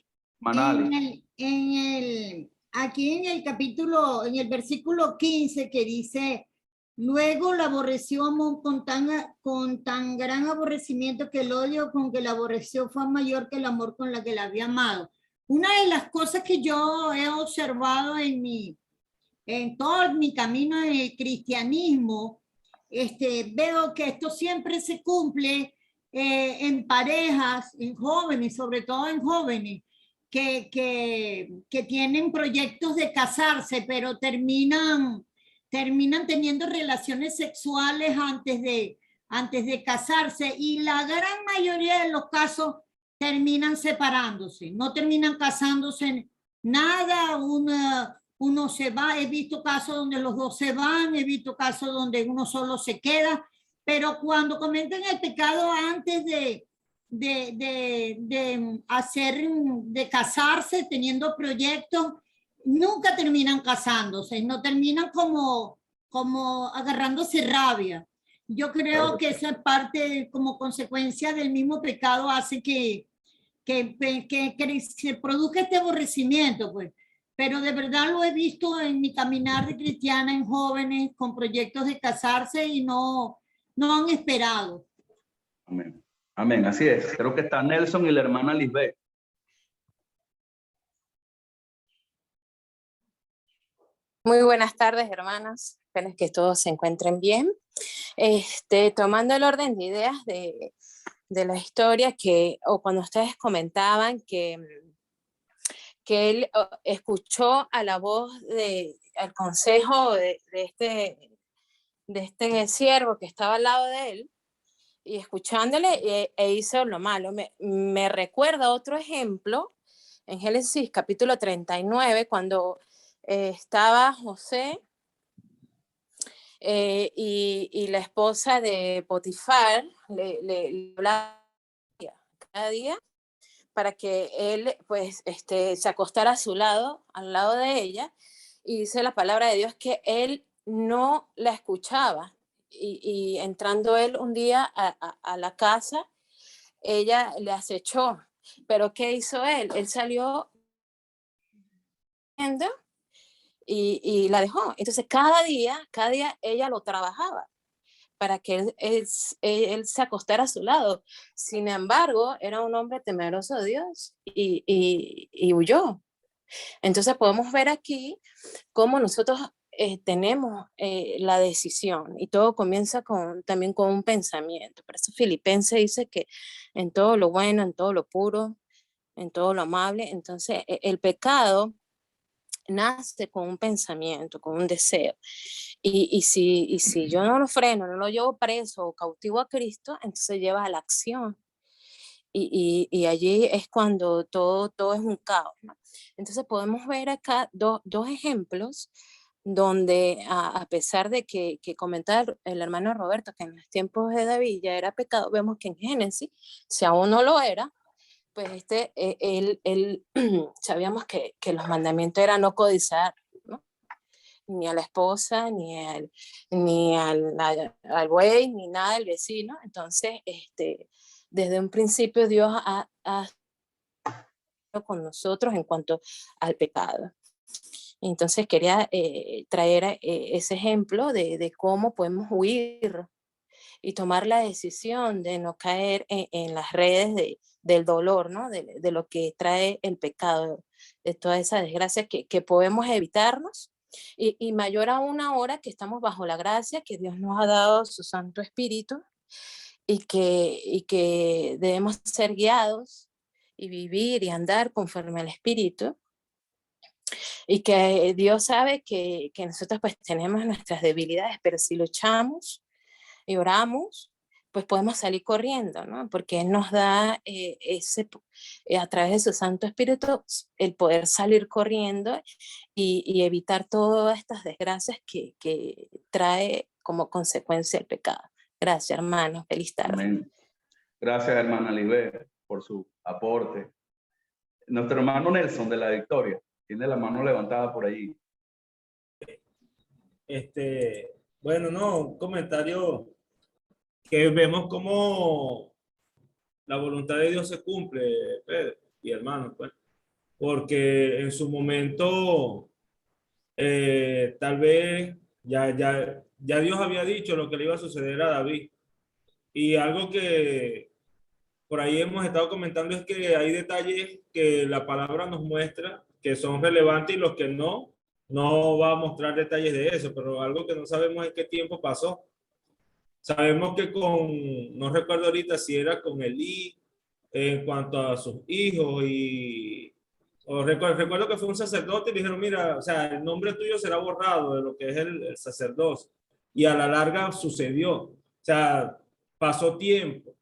en aquí en el capítulo, en el versículo 15 que dice, luego la aborreció Amón con tan gran aborrecimiento que el odio con que la aborreció fue mayor que el amor con la que la había amado. Una de las cosas que yo he observado en todo mi camino en el cristianismo, veo que esto siempre se cumple en parejas, en jóvenes, sobre todo en jóvenes, que tienen proyectos de casarse, pero terminan teniendo relaciones sexuales antes de casarse, y la gran mayoría de los casos terminan separándose, no terminan casándose nada. Uno se va, he visto casos donde los dos se van, he visto casos donde uno solo se queda, pero cuando cometen el pecado antes de casarse, teniendo proyectos, nunca terminan casándose, no terminan como agarrándose rabia. Yo creo que esa parte, como consecuencia del mismo pecado, hace que se produzca este aborrecimiento, pues. Pero de verdad lo he visto en mi caminar de cristiana en jóvenes con proyectos de casarse y no han esperado. Amén. Amén, así es. Creo que está Nelson y la hermana Lisbeth. Muy buenas tardes, hermanas. Espero que todos se encuentren bien. Tomando el orden de ideas de la historia, o cuando ustedes comentaban que él escuchó a la voz al consejo de este siervo que estaba al lado de él, y escuchándole e hizo lo malo. Me recuerda otro ejemplo en Génesis capítulo 39, cuando estaba José y la esposa de Potifar le hablaba cada día para que él pues se acostara a su lado, al lado de ella, y dice la palabra de Dios que él no la escuchaba, y entrando él un día a la casa, ella le acechó. Pero ¿qué hizo él? Él salió y la dejó. Entonces cada día ella lo trabajaba para que él se acostara a su lado. Sin embargo, era un hombre temeroso de Dios y huyó. Entonces podemos ver aquí cómo nosotros tenemos la decisión y todo comienza también con un pensamiento. Por eso Filipenses dice que en todo lo bueno, en todo lo puro, en todo lo amable. Entonces, el pecado nace con un pensamiento, con un deseo. Y si yo no lo freno, no lo llevo preso o cautivo a Cristo, entonces lleva a la acción. Y allí es cuando todo es un caos, ¿no? Entonces podemos ver acá dos ejemplos donde a pesar de que comentaba el hermano Roberto que en los tiempos de David ya era pecado, vemos que en Génesis, si aún no lo era, pues él sabíamos que los mandamientos eran no codiciar, ¿no? Ni a la esposa, ni al buey, ni nada del vecino. Entonces, desde un principio Dios ha con nosotros en cuanto al pecado. Entonces quería traer ese ejemplo de cómo podemos huir y tomar la decisión de no caer en las redes del dolor, ¿no? De lo que trae el pecado, de toda esa desgracia que podemos evitarnos. Y mayor aún ahora que estamos bajo la gracia, que Dios nos ha dado su Santo Espíritu y que debemos ser guiados y vivir y andar conforme al Espíritu. Y que Dios sabe que nosotros pues tenemos nuestras debilidades, pero si luchamos y oramos, pues podemos salir corriendo, ¿no? Porque Él nos da a través de su Santo Espíritu el poder salir corriendo y evitar todas estas desgracias que trae como consecuencia el pecado. Gracias, hermano. Feliz tarde. Amén. Gracias, hermana Lisbeth, por su aporte. Nuestro hermano Nelson de la Victoria tiene la mano levantada por ahí. Bueno, no, un comentario que vemos como la voluntad de Dios se cumple, Pedro y hermanos, pues, porque en su momento tal vez ya Dios había dicho lo que le iba a suceder a David. Y algo que por ahí hemos estado comentando es que hay detalles que la palabra nos muestra que son relevantes y los que no va a mostrar detalles de eso, pero algo que no sabemos es qué tiempo pasó. Sabemos que no recuerdo ahorita si era con Elí en cuanto a sus hijos recuerdo que fue un sacerdote y le dijeron, mira, o sea, el nombre tuyo será borrado de lo que es el sacerdocio. Y a la larga sucedió. O sea, pasó tiempo.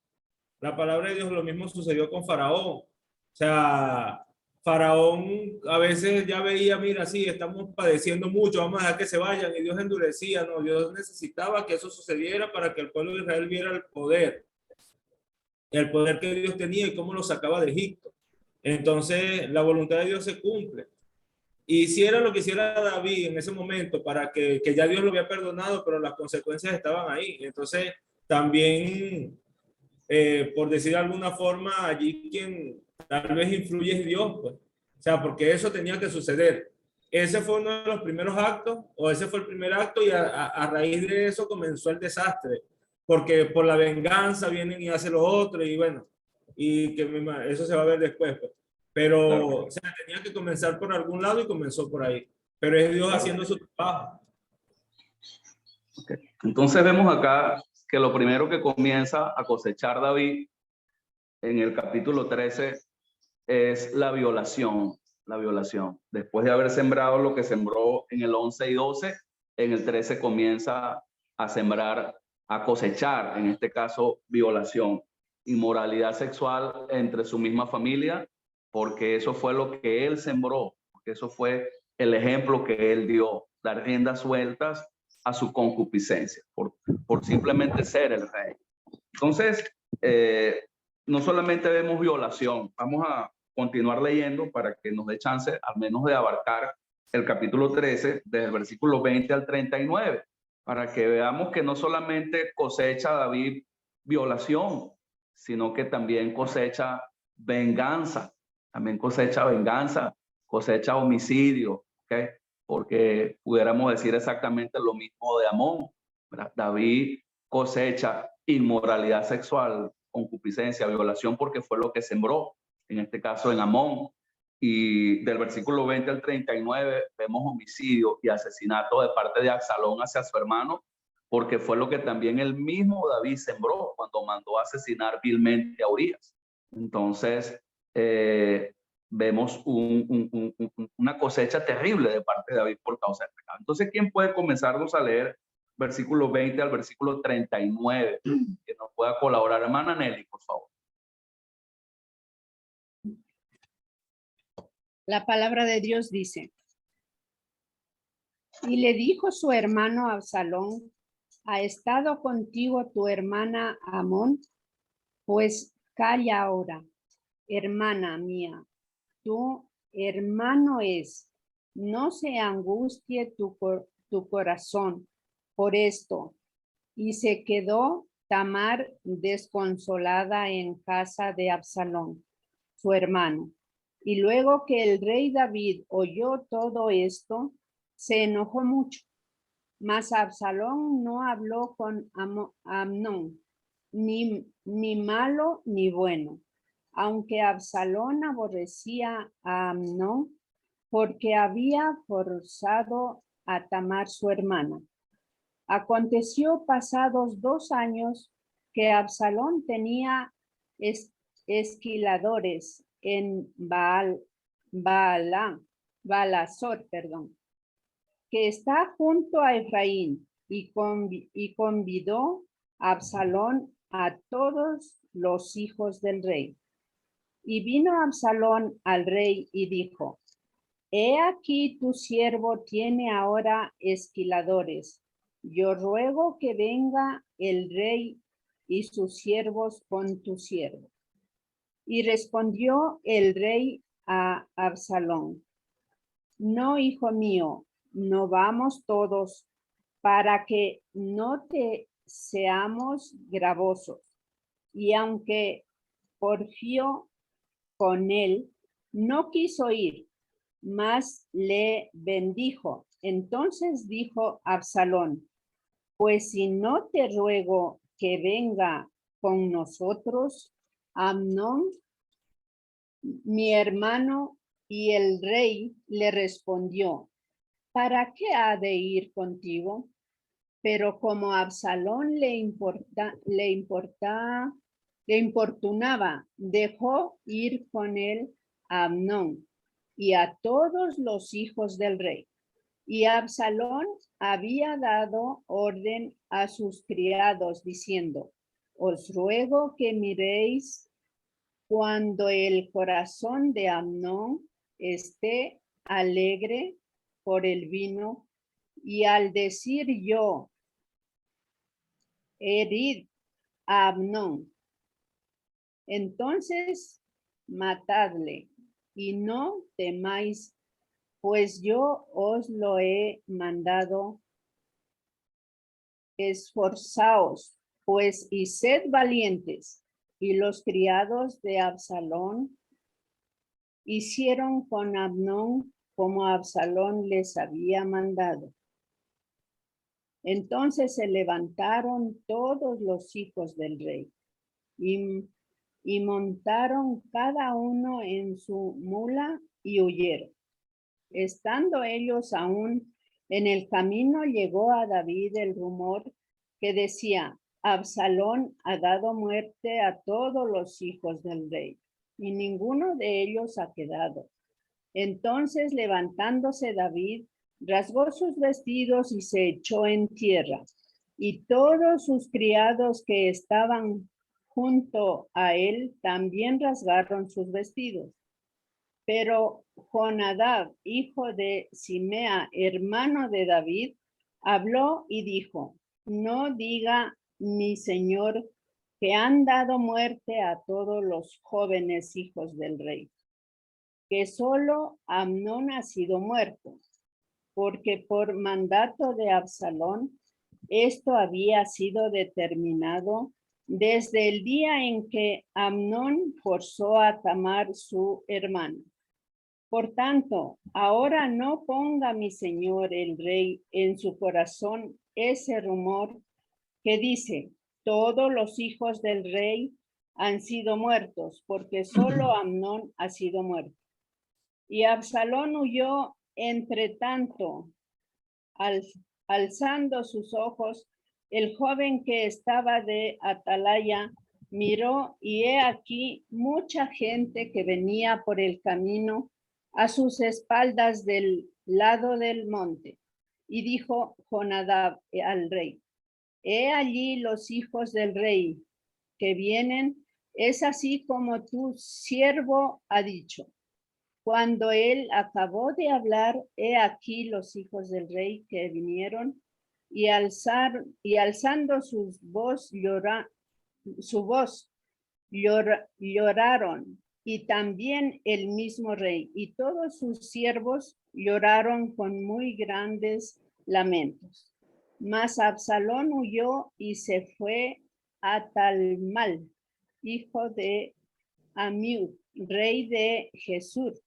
La palabra de Dios lo mismo sucedió con Faraón. O sea, Faraón a veces ya veía, mira, sí, estamos padeciendo mucho, vamos a dejar que se vayan. Y Dios endurecía, no, Dios necesitaba que eso sucediera para que el pueblo de Israel viera el poder que Dios tenía y cómo lo sacaba de Egipto. Entonces, la voluntad de Dios se cumple. Y si era lo que hiciera David en ese momento, para que ya Dios lo había perdonado, pero las consecuencias estaban ahí. Entonces, también, por decir de alguna forma, allí quien tal vez influye es Dios, pues. O sea, porque eso tenía que suceder. Ese fue uno de los primeros actos, o ese fue el primer acto, y a raíz de eso comenzó el desastre. Porque por la venganza vienen y hacen lo otro, y bueno, y que eso se va a ver después, pues. Pero, claro, o sea, tenía que comenzar por algún lado y comenzó por ahí. Pero es Dios haciendo su trabajo. Okay. Entonces vemos acá que lo primero que comienza a cosechar David en el capítulo 13 es la violación. La violación. Después de haber sembrado lo que sembró en el 11 y 12, en el 13 comienza a sembrar, a cosechar, en este caso, violación, inmoralidad sexual entre su misma familia, porque eso fue lo que él sembró, porque eso fue el ejemplo que él dio, dar riendas sueltas a su concupiscencia, por simplemente ser el rey. Entonces, no solamente vemos violación, vamos a continuar leyendo para que nos dé chance al menos de abarcar el capítulo 13, desde el versículo 20 al 39, para que veamos que no solamente cosecha David violación, sino que también cosecha venganza, cosecha homicidio, ¿okay? Porque pudiéramos decir exactamente lo mismo de Amón, ¿verdad? David cosecha inmoralidad sexual, concupiscencia, violación, porque fue lo que sembró, en este caso en Amón. Y del versículo 20 al 39 vemos homicidio y asesinato de parte de Absalón hacia su hermano, porque fue lo que también el mismo David sembró cuando mandó a asesinar vilmente a Urías. Entonces, vemos una cosecha terrible de parte de David por causa del pecado. Entonces, ¿quién puede comenzarnos a leer versículo 20 al versículo 39? Que nos pueda colaborar. Hermana Nelly, por favor. La palabra de Dios dice: y le dijo su hermano Absalón: ¿ha estado contigo tu hermana Amón? Pues calla ahora, hermana mía, tu hermano es. No se angustie tu corazón por esto. Y se quedó Tamar desconsolada en casa de Absalón, su hermano. Y luego que el rey David oyó todo esto, se enojó mucho. Mas Absalón no habló con Amnón, ni malo ni bueno, aunque Absalón aborrecía a Amnón porque había forzado a Tamar su hermana. Aconteció pasados 2 años que Absalón tenía esquiladores en Baalasor, que está junto a Efraín, y convidó a Absalón a todos los hijos del rey. Y vino Absalón al rey y dijo: he aquí tu siervo tiene ahora esquiladores. Yo ruego que venga el rey y sus siervos con tu siervo. Y respondió el rey a Absalón: no, hijo mío, no vamos todos, para que no te seamos gravosos. Y aunque porfió con él, no quiso ir, mas le bendijo. Entonces dijo Absalón: pues si no te ruego que venga con nosotros Amnón, mi hermano. Y el rey le respondió: ¿para qué ha de ir contigo? Pero como Absalón le importunaba, dejó ir con él a Amnón y a todos los hijos del rey. Y Absalón había dado orden a sus criados diciendo: os ruego que miréis cuando el corazón de Amnón esté alegre por el vino, y al decir yo: herid a Amnón, entonces matadle, y no temáis, pues yo os lo he mandado. Esforzaos, pues, y sed valientes. Y los criados de Absalón hicieron con Amnón como Absalón les había mandado. Entonces se levantaron todos los hijos del rey y montaron cada uno en su mula y huyeron. Estando ellos aún en el camino, llegó a David el rumor que decía: Absalón ha dado muerte a todos los hijos del rey, y ninguno de ellos ha quedado. Entonces, levantándose David, rasgó sus vestidos y se echó en tierra, y todos sus criados que estaban junto a él también rasgaron sus vestidos. Pero Jonadab, hijo de Simea, hermano de David, habló y dijo: no diga mi señor que han dado muerte a todos los jóvenes hijos del rey, que solo Amnón ha sido muerto, porque por mandato de Absalón esto había sido determinado desde el día en que Amnón forzó a Tamar su hermano. Por tanto, ahora no ponga mi señor el rey en su corazón ese rumor que dice: todos los hijos del rey han sido muertos, porque solo Amnón ha sido muerto. Y Absalón huyó entre tanto, alzando sus ojos, el joven que estaba de atalaya miró y he aquí mucha gente que venía por el camino a sus espaldas del lado del monte. Y dijo Jonadab al rey, he allí los hijos del rey que vienen, es así como tu siervo ha dicho. Cuando él acabó de hablar, he aquí los hijos del rey que vinieron y alzando su voz lloraron, y también el mismo rey y todos sus siervos lloraron con muy grandes lamentos. Mas Absalón huyó y se fue a Talmal, hijo de Amiud, rey de Jesús,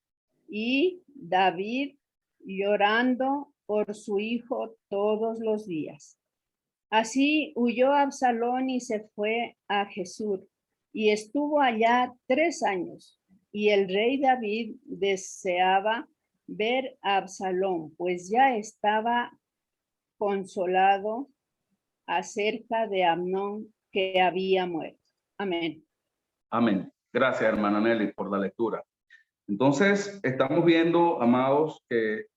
y David llorando por su hijo todos los días. Así huyó Absalón y se fue a Jesús, y estuvo allá 3 años. Y el rey David deseaba ver a Absalón, pues ya estaba consolado acerca de Amnón que había muerto. Amén. Amén. Gracias, hermana Nelly, por la lectura. Entonces, estamos viendo, amados, que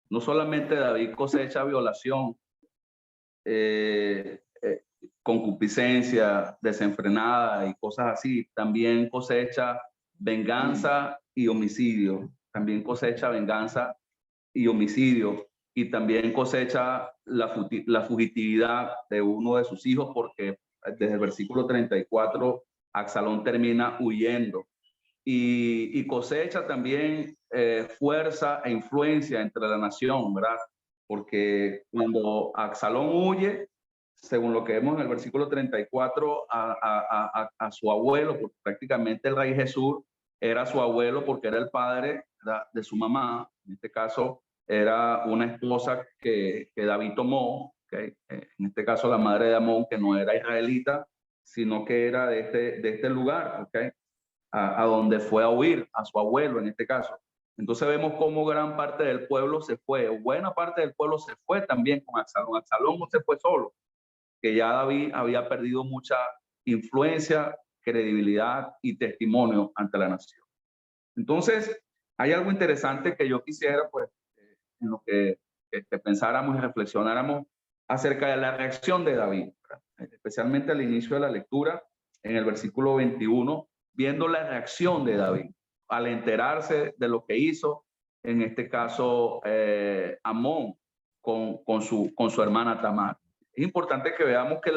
no solamente David cosecha violación, concupiscencia desenfrenada y cosas así, también cosecha venganza y homicidio, también cosecha venganza y homicidio, y también cosecha la fugitividad de uno de sus hijos, porque desde el versículo 34 Absalón termina huyendo, y cosecha también fuerza e influencia entre la nación, ¿verdad? Porque cuando Absalón huye, según lo que vemos en el versículo 34, a su abuelo, porque prácticamente el rey Jesús era su abuelo porque era el padre, ¿verdad?, de su mamá. En este caso era una esposa que David tomó, ¿okay? En este caso la madre de Amón, que no era israelita, sino que era de este lugar, ¿okay? A donde fue a huir, a su abuelo en este caso. Entonces vemos cómo gran parte del pueblo se fue, buena parte del pueblo se fue también con Absalón. Absalón no se fue solo, que ya David había perdido mucha influencia, credibilidad y testimonio ante la nación. Entonces, hay algo interesante que yo quisiera, pues, en lo que pensáramos y reflexionáramos acerca de la reacción de David, ¿verdad? Especialmente al inicio de la lectura, en el versículo 21, viendo la reacción de David al enterarse de lo que hizo, en este caso, Amón con su hermana Tamar. Es importante que veamos que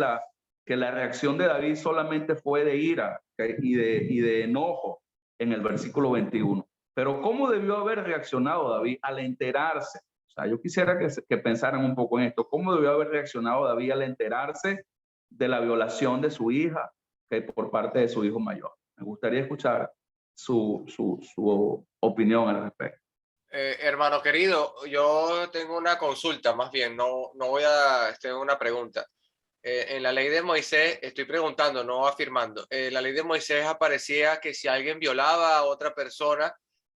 la reacción de David solamente fue de ira, ¿okay?, y de enojo en el versículo 21. Pero ¿cómo debió haber reaccionado David al enterarse? O sea, yo quisiera que pensaran un poco en esto. ¿Cómo debió haber reaccionado David al enterarse de la violación de su hija, ¿okay?, por parte de su hijo mayor? Me gustaría escuchar su opinión al respecto. Hermano querido, yo tengo una consulta, más bien, no voy a, una pregunta. En la ley de Moisés, estoy preguntando, no afirmando, en la ley de Moisés aparecía que si alguien violaba a otra persona,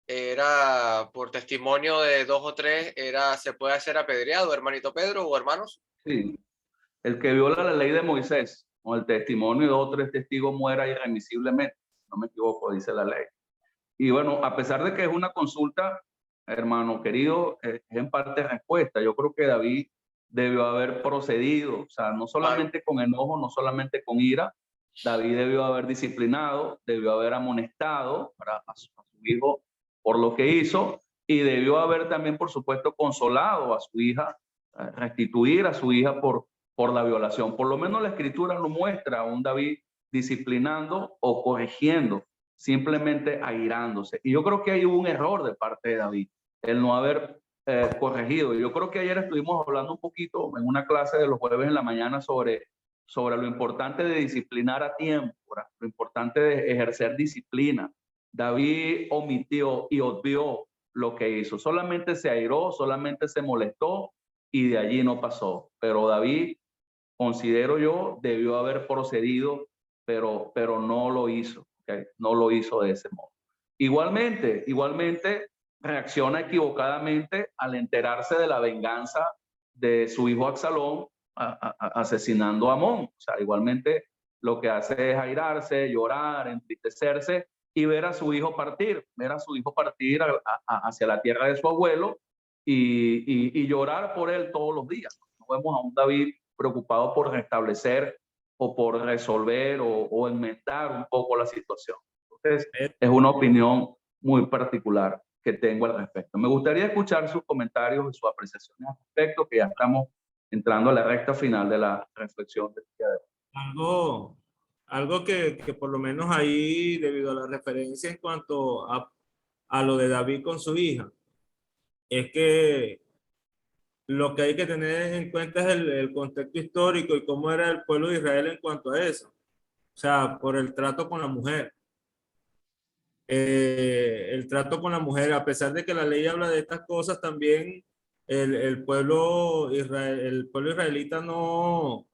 era por testimonio de 2 o 3, se puede hacer apedreado, hermanito Pedro o hermanos. Sí, el que viola la ley de Moisés con el testimonio de 2 o 3 testigos muera irremisiblemente, no me equivoco, dice la ley. Y bueno, a pesar de que es una consulta, hermano querido, es en parte respuesta. Yo creo que David debió haber procedido, o sea, no solamente con enojo, no solamente con ira. David debió haber disciplinado, debió haber amonestado a su hijo por lo que hizo, y debió haber también, por supuesto, consolado a su hija, restituir a su hija por la violación. Por lo menos la escritura nos muestra a un David disciplinando o corrigiendo, simplemente airándose. Y yo creo que hay un error de parte de David, el no haber corregido. Yo creo que ayer estuvimos hablando un poquito en una clase de los jueves en la mañana sobre lo importante de disciplinar a tiempo, ¿verdad?, lo importante de ejercer disciplina. David omitió y obvió lo que hizo. Solamente se airó, solamente se molestó y de allí no pasó. Pero David, considero yo, debió haber procedido, pero no lo hizo, ¿okay? No lo hizo de ese modo. Igualmente, reacciona equivocadamente al enterarse de la venganza de su hijo Absalón asesinando a Amón. O sea, igualmente lo que hace es airarse, llorar, entristecerse y ver a su hijo partir, hacia la tierra de su abuelo y llorar por él todos los días. No vemos a un David preocupado por restablecer o por resolver o enmendar un poco la situación. Entonces, es una opinión muy particular que tengo al respecto. Me gustaría escuchar sus comentarios y sus apreciaciones al respecto, que ya estamos entrando a la recta final de la reflexión del día de hoy. Algo que por lo menos ahí, debido a la referencia en cuanto a lo de David con su hija, es que lo que hay que tener en cuenta es el contexto histórico y cómo era el pueblo de Israel en cuanto a eso. O sea, por el trato con la mujer. El trato con la mujer, a pesar de que la ley habla de estas cosas, también el pueblo israelita no,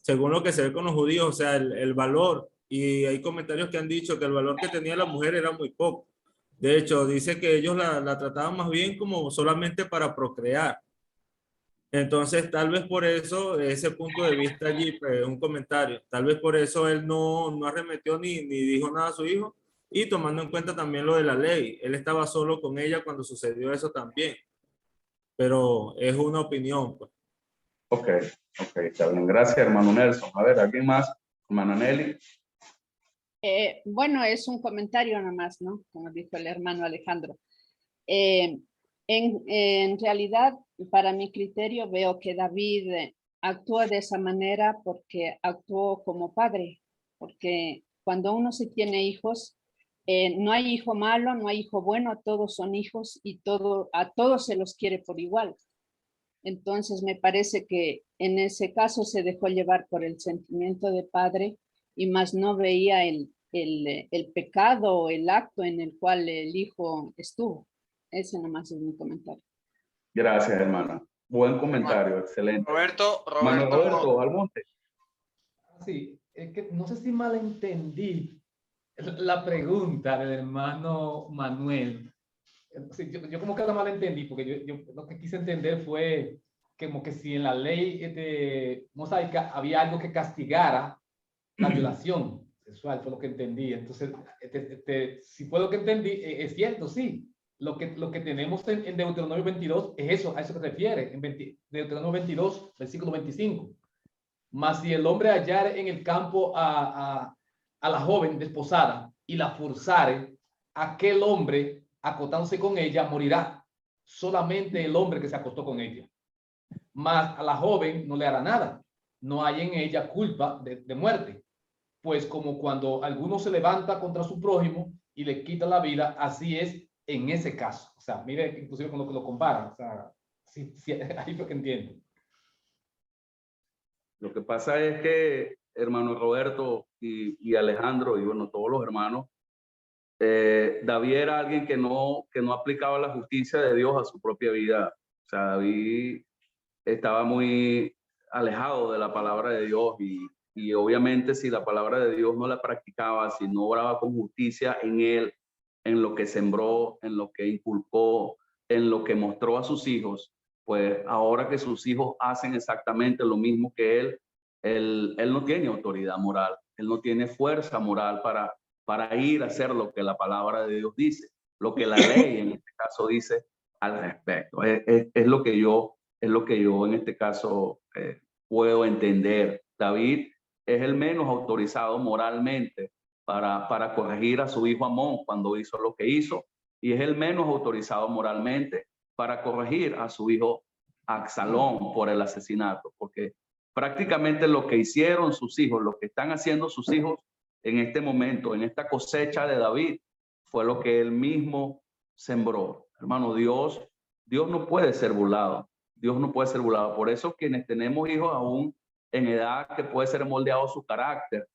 según lo que se ve con los judíos, o sea, el valor, y hay comentarios que han dicho que el valor que tenía la mujer era muy poco. De hecho, dice que ellos la trataban más bien como solamente para procrear. Entonces, tal vez por eso, ese punto de vista allí, pues, un comentario, tal vez por eso él no arremetió ni dijo nada a su hijo, y tomando en cuenta también lo de la ley, él estaba solo con ella cuando sucedió eso también, pero es una opinión, pues. Ok, está bien. Gracias, hermano Nelson. A ver, ¿alguien más? Hermana Nelly. Bueno, es un comentario nomás, ¿no? Como dijo el hermano Alejandro. En realidad, para mi criterio, veo que David actúa de esa manera porque actuó como padre, porque cuando uno se tiene hijos, no hay hijo malo, no hay hijo bueno, todos son hijos y a todos se los quiere por igual. Entonces me parece que en ese caso se dejó llevar por el sentimiento de padre y más no veía el pecado o el acto en el cual el hijo estuvo. Ese nomás es mi comentario. Gracias, hermana. Buen comentario, excelente. Roberto Almonte. Sí, es que no sé si malentendí la pregunta del hermano Manuel. Sí, yo como que la malentendí, porque yo lo que quise entender fue como que si en la ley mosaica había algo que castigara la violación sexual, fue lo que entendí. Entonces, si fue lo que entendí, es cierto, sí. Lo que tenemos en Deuteronomio 22 es eso, a eso que refiere, en Deuteronomio 22, versículo 25. Mas si el hombre hallar en el campo a la joven desposada y la forzare, aquel hombre acostándose con ella morirá. Solamente el hombre que se acostó con ella. Mas a la joven no le hará nada. No hay en ella culpa de muerte. Pues como cuando alguno se levanta contra su prójimo y le quita la vida, así es en ese caso. O sea, mire, inclusive con lo que lo comparan. O sea, sí, ahí fue que entiendo. Lo que pasa es que, hermano Roberto y Alejandro, y bueno, todos los hermanos, David era alguien que no aplicaba la justicia de Dios a su propia vida. O sea, David estaba muy alejado de la palabra de Dios y obviamente si la palabra de Dios no la practicaba, si no obraba con justicia en él, en lo que sembró, en lo que inculcó, en lo que mostró a sus hijos, pues ahora que sus hijos hacen exactamente lo mismo que él no tiene autoridad moral, él no tiene fuerza moral para ir a hacer lo que la palabra de Dios dice, lo que la ley en este caso dice al respecto. Es lo que yo en este caso puedo entender. David es el menos autorizado moralmente para corregir a su hijo Amón cuando hizo lo que hizo, y es el menos autorizado moralmente para corregir a su hijo Absalón por el asesinato, porque prácticamente lo que hicieron sus hijos, lo que están haciendo sus hijos en este momento, en esta cosecha de David, fue lo que él mismo sembró. Hermano, Dios no puede ser burlado. Dios no puede ser burlado. Por eso quienes tenemos hijos aún en edad que puede ser moldeado su carácter,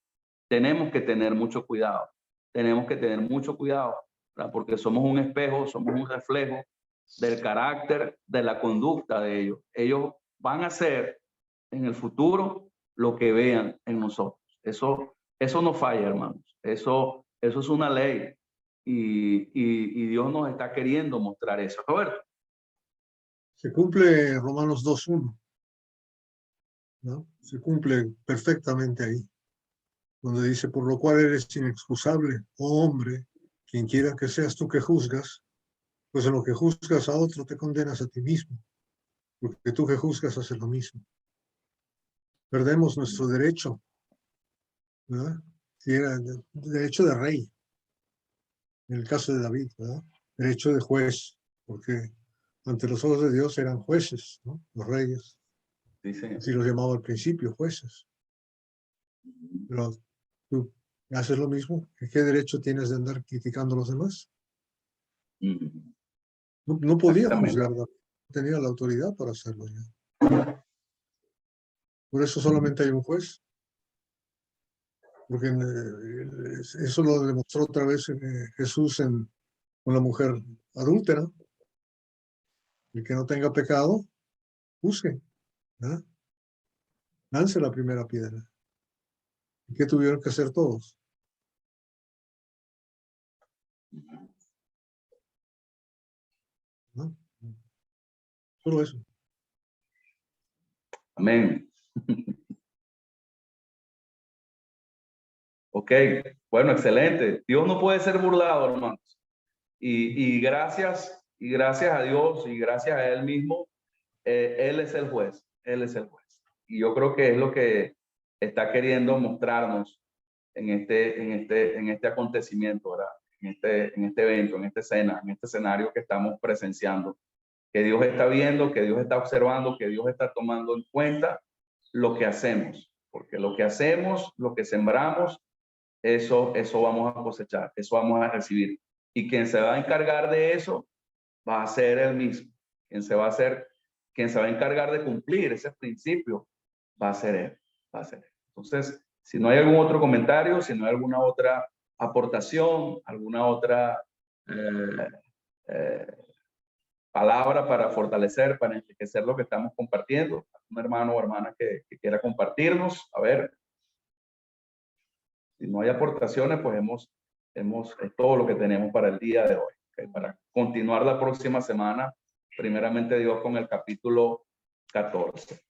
tenemos que tener mucho cuidado. Tenemos que tener mucho cuidado, ¿verdad? Porque somos un espejo, somos un reflejo del carácter, de la conducta de ellos. Ellos van a hacer en el futuro lo que vean en nosotros. Eso no falla, hermanos. Eso es una ley. y Dios nos está queriendo mostrar eso. Roberto. Se cumple Romanos 2:1, ¿no? Se cumple perfectamente ahí, donde dice, por lo cual eres inexcusable, oh hombre, quien quiera que seas tú que juzgas, pues en lo que juzgas a otro te condenas a ti mismo, porque tú que juzgas haces lo mismo. Perdemos nuestro derecho, ¿verdad? Si era derecho de rey, en el caso de David, ¿verdad? Derecho de juez, porque ante los ojos de Dios eran jueces, ¿no? Los reyes. Sí, señor. Así los llamaba al principio, jueces. Pero tú haces lo mismo. ¿Qué derecho tienes de andar criticando a los demás? No podía juzgar, no tenía la autoridad para hacerlo ya. Por eso solamente hay un juez. Porque eso lo demostró otra vez Jesús con la mujer adúltera. El que no tenga pecado, juzgue, ¿verdad? Lance la primera piedra. ¿Y qué tuvieron que hacer todos? ¿No? Solo eso. Amén. Ok, bueno, excelente. Dios no puede ser burlado, hermanos. Y gracias a Dios y gracias a Él mismo, Él es el juez. Él es el juez. Y yo creo que es lo que está queriendo mostrarnos en este acontecimiento, ¿verdad? En este evento, en esta escena, en este escenario que estamos presenciando. Que Dios está viendo, que Dios está observando, que Dios está tomando en cuenta lo que hacemos. Porque lo que hacemos, lo que sembramos, eso vamos a cosechar, eso vamos a recibir. Y quien se va a encargar de eso va a ser él mismo. Quien se va a encargar de cumplir ese principio va a ser él. Entonces, si no hay algún otro comentario, si no hay alguna otra aportación, alguna otra palabra para fortalecer, para enriquecer lo que estamos compartiendo, un hermano o hermana que quiera compartirnos, a ver. Si no hay aportaciones, pues es todo lo que tenemos para el día de hoy. ¿Okay? Para continuar la próxima semana, primeramente Dios, con el capítulo 14.